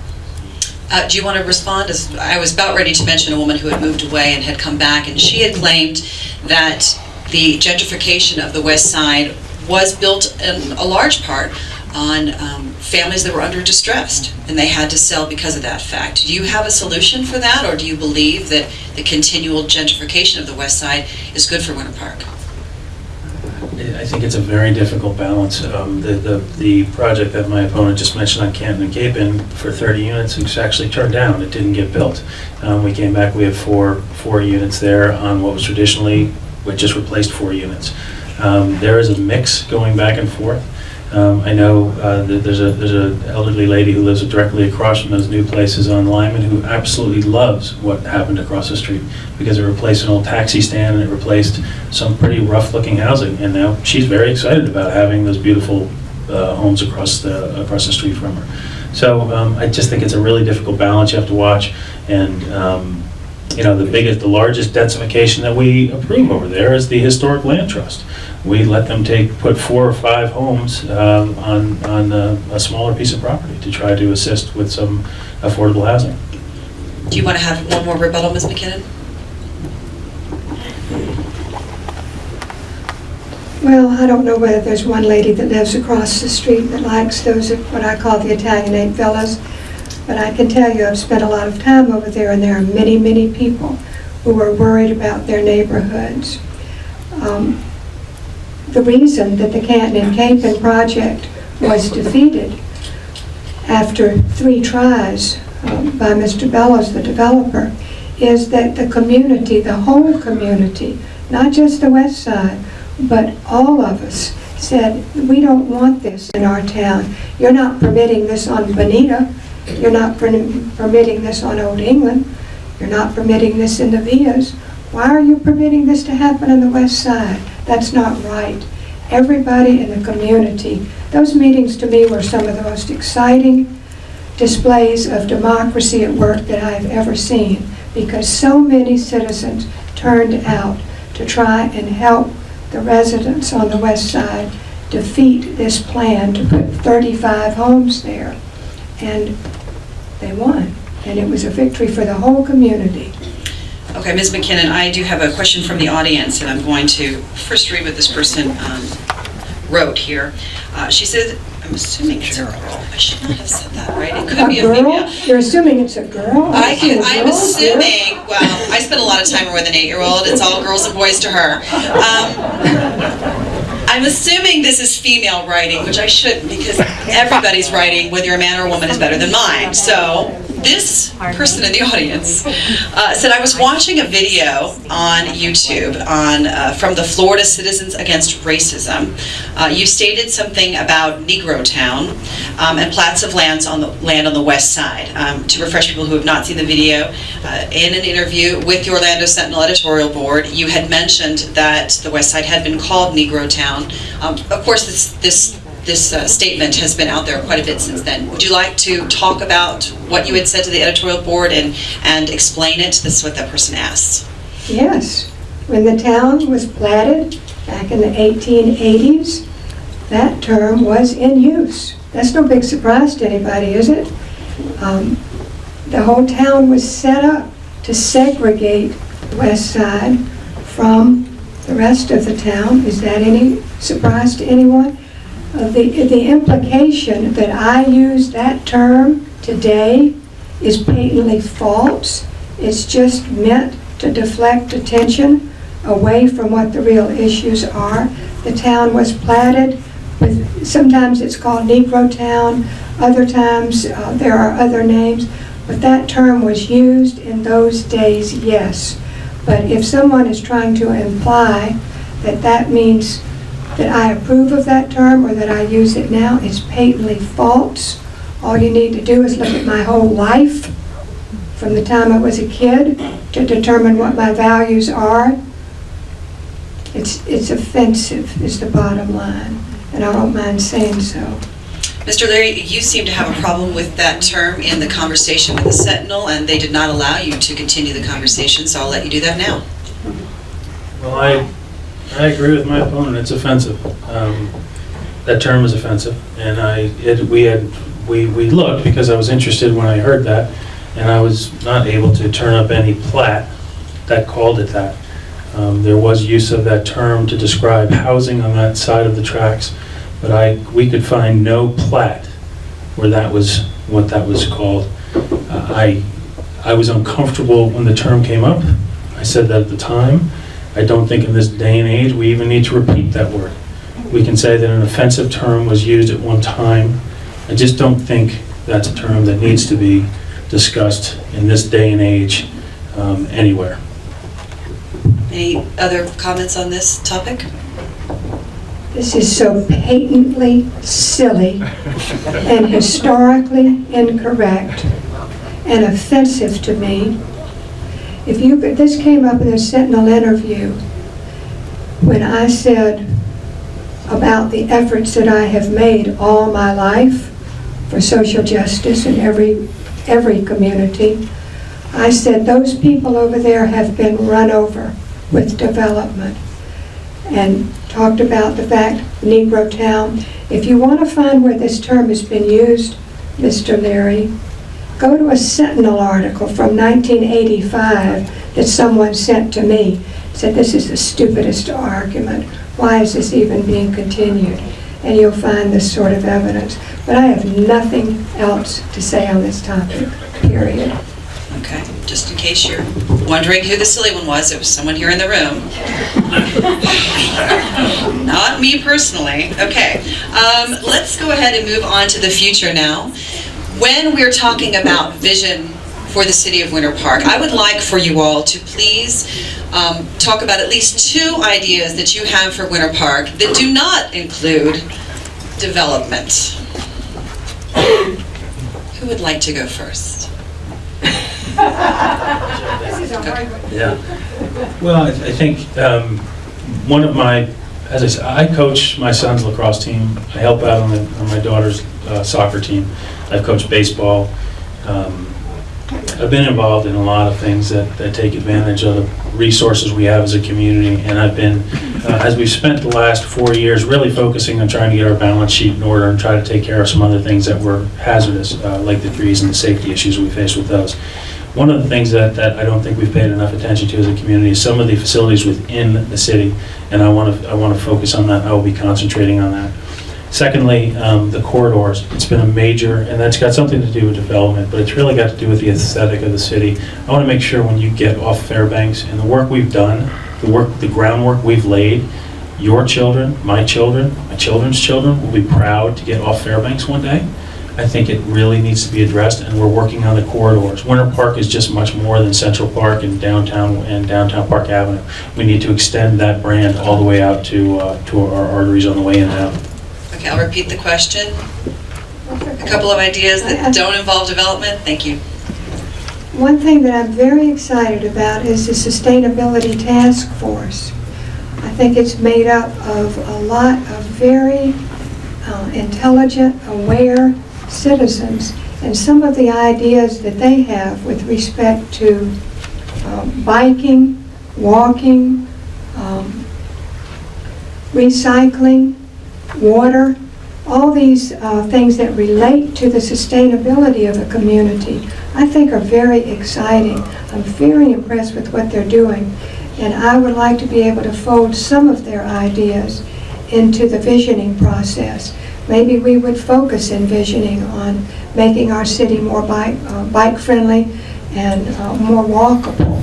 Do you want to respond? I was about ready to mention a woman who had moved away and had come back, and she had claimed that the gentrification of the West Side was built in a large part on families that were under distressed, and they had to sell because of that fact. Do you have a solution for that, or do you believe that the continual gentrification of the West Side is good for Winter Park? I think it's a very difficult balance. The project that my opponent just mentioned on Canton and Capon for 30 units was actually turned down. It didn't get built. We came back, we have four units there on what was traditionally, we just replaced 4 units. There is a mix going back and forth. I know that there's an elderly lady who lives directly across from those new places on Lyman who absolutely loves what happened across the street because it replaced an old taxi stand and it replaced some pretty rough-looking housing. And now she's very excited about having those beautiful homes across the street from her. So I just think it's a really difficult balance you have to watch. And you know, the largest densification that we approve over there is the Historic Land Trust. We let them put 4 or 5 homes on a smaller piece of property to try to assist with some affordable housing. Do you want to have one more rebuttal, Ms. McKinnon? Well, I don't know whether there's one lady that lives across the street that likes those, what I call the Italianate villas, but I can tell you I've spent a lot of time over there, and there are many, many people who are worried about their neighborhoods. The reason that the Canton and Capon project was defeated after 3 tries by Mr. Bellows, the developer, is that the community, the whole community, not just the West Side, but all of us said, we don't want this in our town. You're not permitting this on Bonita. You're not permitting this on Old England. You're not permitting this in the Villas. Why are you permitting this to happen on the West Side? That's not right. Everybody in the community, those meetings to me were some of the most exciting displays of democracy at work that I've ever seen, because so many citizens turned out to try and help the residents on the West Side defeat this plan to put 35 homes there. and they won. And it was a victory for the whole community. Okay, Ms. McKinnon, I do have a question from the audience, and I'm going to first read what this person wrote here. She said, I'm assuming it's a girl. I should not have said that, right? It could be a female. You're assuming it's a girl? I'm assuming, well, I spend a lot of time with an 8-year-old. It's all girls and boys to her. I'm assuming this is female writing, which I shouldn't, because everybody's writing, whether you're a man or a woman, is better than mine. So this person in the audience said, I was watching a video on YouTube from the Florida Citizens Against Racism. You stated something about Negro Town and plats of land on the west side. To refresh people who have not seen the video, in an interview with the Orlando Sentinel editorial board, you had mentioned that the west side had been called Negro Town. Of course, this statement has been out there quite a bit since then. Would you like to talk about what you had said to the editorial board and explain it? This is what that person asked. Yes. When the town was platted back in the 1880s, that term was in use. That's no big surprise to anybody, is it? The whole town was set up to segregate the west side from the rest of the town. Is that any surprise to anyone? The implication that I use that term today is patently false. It's just meant to deflect attention away from what the real issues are. The town was platted with, sometimes it's called Negro Town, other times there are other names, but that term was used in those days, yes. But if someone is trying to imply that that means that I approve of that term or that I use it now, it's patently false. All you need to do is look at my whole life from the time I was a kid to determine what my values are. It's offensive is the bottom line, and I don't mind saying so. Mr. Leary, you seem to have a problem with that term in the conversation with the Sentinel, and they did not allow you to continue the conversation, so I'll let you do that now. Well, I agree with my opponent. It's offensive. That term is offensive, and we looked because I was interested when I heard that, and I was not able to turn up any plat that called it that. There was use of that term to describe housing on that side of the tracks, but we could find no plat where that was what that was called. I was uncomfortable when the term came up. I said that at the time. I don't think in this day and age we even need to repeat that word. We can say that an offensive term was used at one time. I just don't think that's a term that needs to be discussed in this day and age anywhere. Any other comments on this topic? This is so patently silly and historically incorrect and offensive to me. This came up in a Sentinel interview when I said about the efforts that I have made all my life for social justice in every community. I said those people over there have been run over with development, and talked about the fact, Negro Town. If you want to find where this term has been used, Mr. Leary, go to a Sentinel article from 1985 that someone sent to me. Said this is the stupidest argument. Why is this even being continued? And you'll find this sort of evidence. But I have nothing else to say on this topic, period. Okay, just in case you're wondering who the silly one was, it was someone here in the room. Not me personally. Okay, let's go ahead and move on to the future now. When we're talking about vision for the city of Winter Park, I would like for you all to please talk about at least 2 ideas that you have for Winter Park that do not include development. Who would like to go first? Yeah. Well, I think one of my, as I said, I coach my son's lacrosse team. I help out on my daughter's soccer team. I've coached baseball. I've been involved in a lot of things that take advantage of the resources we have as a community, and I've been, as we've spent the last 4 years really focusing on trying to get our balance sheet in order and try to take care of some other things that were hazardous, like the trees and the safety issues we face with those. One of the things that I don't think we've paid enough attention to as a community is some of the facilities within the city, and I want to focus on that. I will be concentrating on that. Secondly, the corridors. It's been a major, and that's got something to do with development, but it's really got to do with the aesthetic of the city. I want to make sure when you get off Fairbanks and the work we've done, the groundwork we've laid, your children, my children's children will be proud to get off Fairbanks one day. I think it really needs to be addressed, and we're working on the corridors. Winter Park is just much more than Central Park and downtown Park Avenue. We need to extend that brand all the way out to our arteries on the way in and out. Okay, I'll repeat the question. A couple of ideas that don't involve development. Thank you. One thing that I'm very excited about is the Sustainability Task Force. I think it's made up of a lot of very intelligent, aware citizens, and some of the ideas that they have with respect to biking, walking, recycling, water, all these things that relate to the sustainability of a community, I think are very exciting. I'm very impressed with what they're doing, and I would like to be able to fold some of their ideas into the visioning process. Maybe we would focus in visioning on making our city more bike-friendly and more walkable.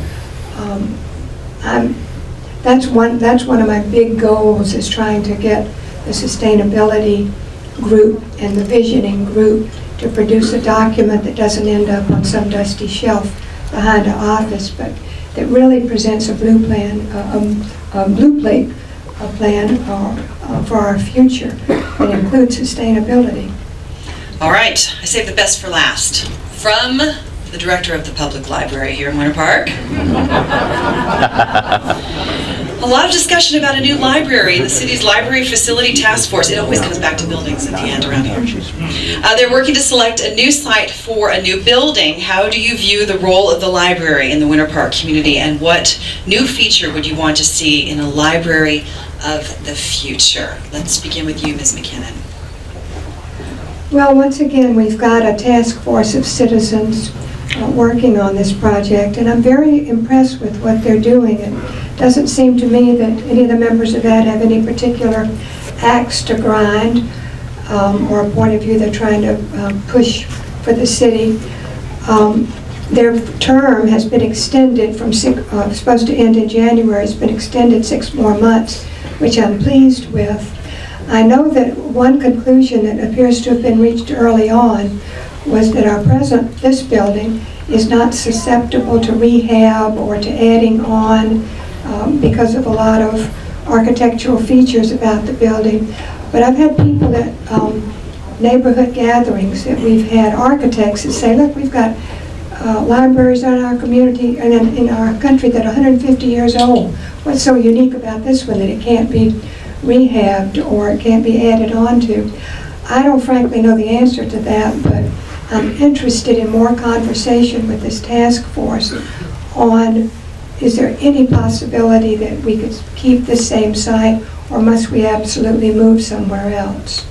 That's one of my big goals, is trying to get the sustainability group and the visioning group to produce a document that doesn't end up on some dusty shelf behind an office, but that really presents a plan for our future that includes sustainability. All right, I saved the best for last. From the director of the public library here in Winter Park. A lot of discussion about a new library, the city's library facility task force. It always comes back to buildings at the end around here. They're working to select a new site for a new building. How do you view the role of the library in the Winter Park community, and what new feature would you want to see in a library of the future? Let's begin with you, Ms. McKinnon. Well, once again, we've got a task force of citizens working on this project, and I'm very impressed with what they're doing. It doesn't seem to me that any of the members of that have any particular axe to grind or a point of view they're trying to push for the city. Their term has been extended from supposed to end in January. It's been extended 6 more months, which I'm pleased with. I know that one conclusion that appears to have been reached early on was that this building is not susceptible to rehab or to adding on because of a lot of architectural features about the building. But I've had people that, neighborhood gatherings that we've had, architects that say, look, we've got libraries in our community and in our country that are 150 years old. What's so unique about this one that it can't be rehabbed or it can't be added on to? I don't frankly know the answer to that, but I'm interested in more conversation with this task force on, is there any possibility that we could keep the same site, or must we absolutely move somewhere else?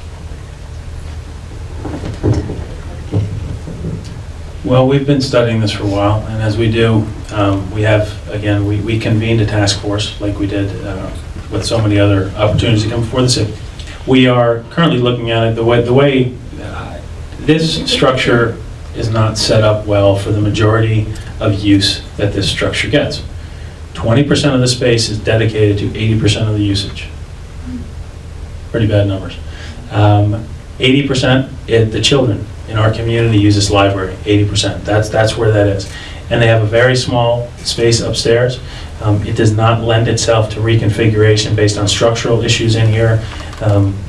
Well, we've been studying this for a while, and as we do, we convened a task force like we did with so many other opportunities that come before the city. We are currently looking at it the way this structure is not set up well for the majority of use that this structure gets. 20% of the space is dedicated to 80% of the usage. Pretty bad numbers. 80%, the children in our community use this library, 80%. That's where that is. And they have a very small space upstairs. It does not lend itself to reconfiguration based on structural issues in here.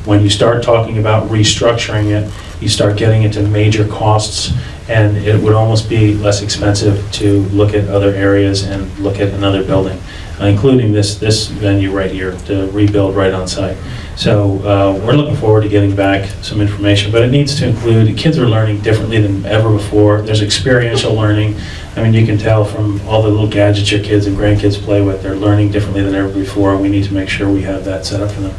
When you start talking about restructuring it, you start getting into major costs, and it would almost be less expensive to look at other areas and look at another building, including this venue right here, to rebuild right on site. So we're looking forward to getting back some information, but it needs to include, kids are learning differently than ever before. There's experiential learning. I mean, you can tell from all the little gadgets your kids and grandkids play with, they're learning differently than ever before, and we need to make sure we have that set up for them.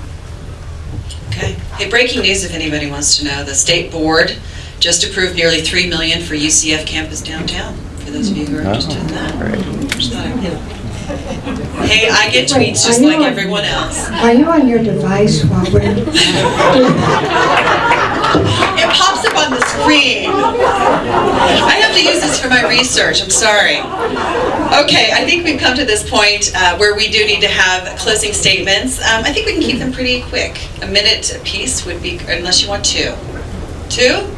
Okay. Hey, breaking news if anybody wants to know. The state board just approved nearly $3 million for UCF campus downtown, for those of you who are interested in that. Just thought I'd, Hey, I get tweets just like everyone else. Are you on your device while we're... It pops up on the screen. I have to use this for my research, I'm sorry. Okay, I think we've come to this point where we do need to have closing statements. I think we can keep them pretty quick. A minute apiece would be, unless you want two. Two?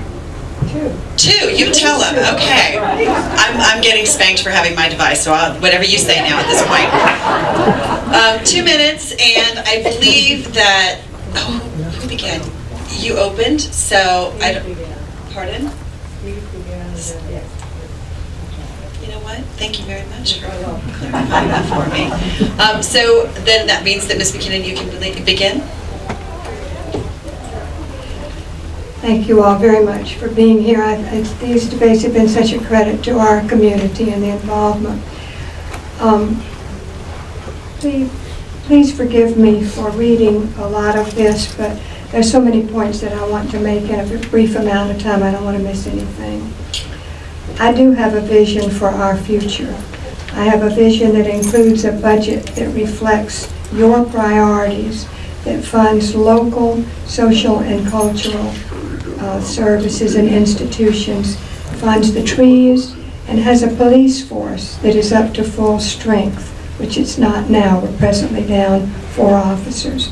Two, you tell them, okay. I'm getting spanked for having my device, so whatever you say now at this point. 2 minutes, and I believe that, oh, who began? You opened, so I don't, pardon? You know what? Thank you very much for clarifying that for me. So then that means that Ms. McKinnon, you can begin. Thank you all very much for being here. These debates have been such a credit to our community and the involvement. Please forgive me for reading a lot of this, but there's so many points that I want to make in a brief amount of time. I don't want to miss anything. I do have a vision for our future. I have a vision that includes a budget that reflects your priorities, that funds local, social, and cultural services and institutions, funds the trees, and has a police force that is up to full strength, which it's not now. We're presently down 4 officers.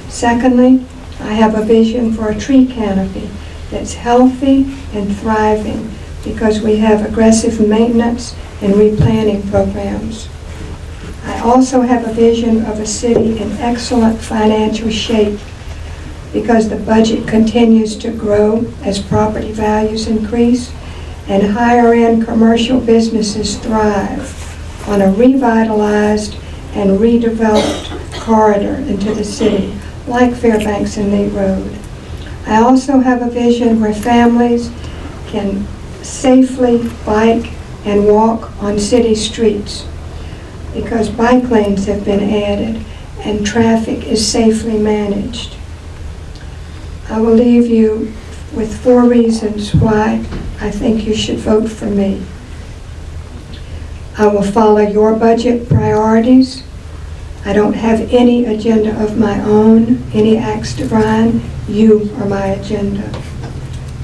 Secondly, I have a vision for a tree canopy that's healthy and thriving because we have aggressive maintenance and replanting programs. I also have a vision of a city in excellent financial shape because the budget continues to grow as property values increase and higher-end commercial businesses thrive on a revitalized and redeveloped corridor into the city, like Fairbanks and Lee Road. I also have a vision where families can safely bike and walk on city streets because bike lanes have been added and traffic is safely managed. I will leave you with 4 reasons why I think you should vote for me. I will follow your budget priorities. I don't have any agenda of my own, any axe to grind. You are my agenda.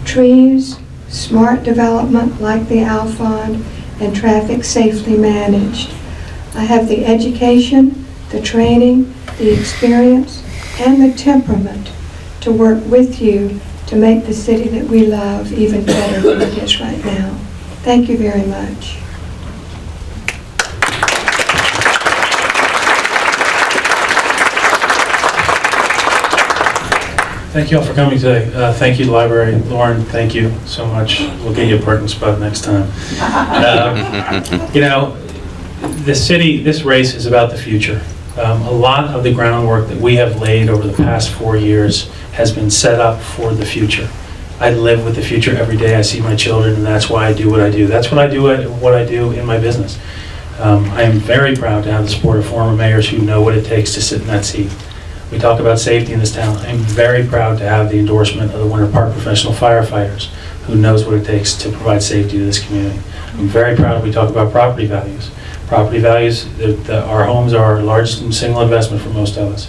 Trees, smart development like the Alfond, and traffic safely managed. I have the education, the training, the experience, and the temperament to work with you to make the city that we love even better than it is right now. Thank you very much. Thank you all for coming today. Thank you, library. Lauren, thank you so much. We'll get you a parking spot next time. You know, the city, this race is about the future. A lot of the groundwork that we have laid over the past 4 years has been set up for the future. I live with the future every day. I see my children, and that's why I do what I do. That's what I do in my business. I am very proud to have the support of former mayors who know what it takes to sit in that seat. We talk about safety in this town. I'm very proud to have the endorsement of the Winter Park professional firefighters who knows what it takes to provide safety to this community. I'm very proud we talk about property values. Property values, our homes are our largest single investment for most of us.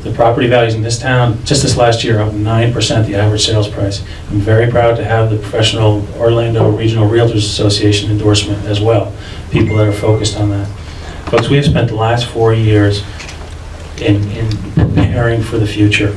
The property values in this town, just this last year, up 9% the average sales price. I'm very proud to have the professional Orlando Regional Realtors Association endorsement as well, people that are focused on that. Folks, we have spent the last 4 years in preparing for the future.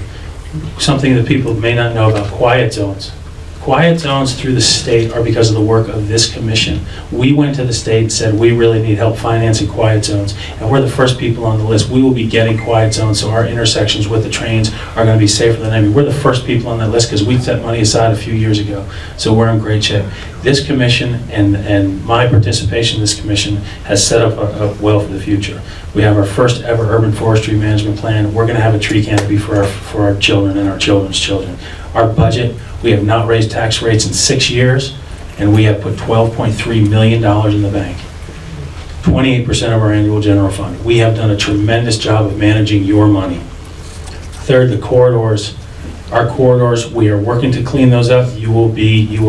Something that people may not know about: quiet zones. Quiet zones through the state are because of the work of this commission. We went to the state and said we really need help financing quiet zones, and we're the first people on the list. We will be getting quiet zones so our intersections with the trains are going to be safer than ever. We're the first people on that list because we set money aside a few years ago, so we're in great shape. This commission and my participation in this commission has set up a well for the future. We have our first ever urban forestry management plan. We're going to have a tree canopy for our children and our children's children. Our budget, we have not raised tax rates in 6 years, and we have put $12.3 million in the bank. 28% of our annual general fund. We have done a tremendous job of managing your money. Third, the corridors. Our corridors, we are working to clean those up. You will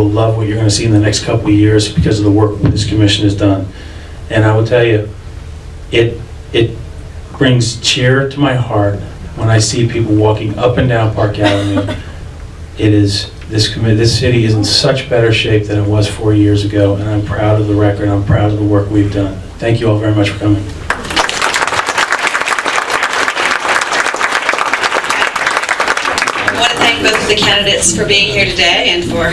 love what you're going to see in the next couple of years because of the work this commission has done. And I will tell you, it brings cheer to my heart when I see people walking up and down Park Avenue. This city is in such better shape than it was 4 years ago, and I'm proud of the record. I'm proud of the work we've done. Thank you all very much for coming. I want to thank both of the candidates for being here today and for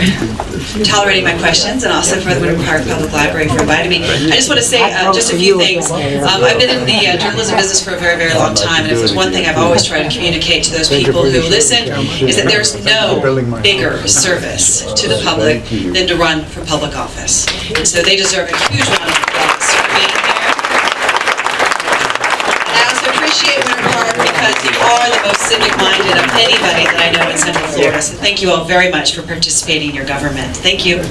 tolerating my questions, and also for the Winter Park Public Library for inviting me. I just want to say just a few things. I've been in the journalism business for a very, very long time, and if there's one thing I've always tried to communicate to those people who listen, is that there's no bigger service to the public than to run for public office. And so they deserve a huge round of applause for being here. And I also appreciate Winter Park because you are the most civic-minded of anybody that I know in Central Florida. So thank you all very much for participating in your government. Thank you.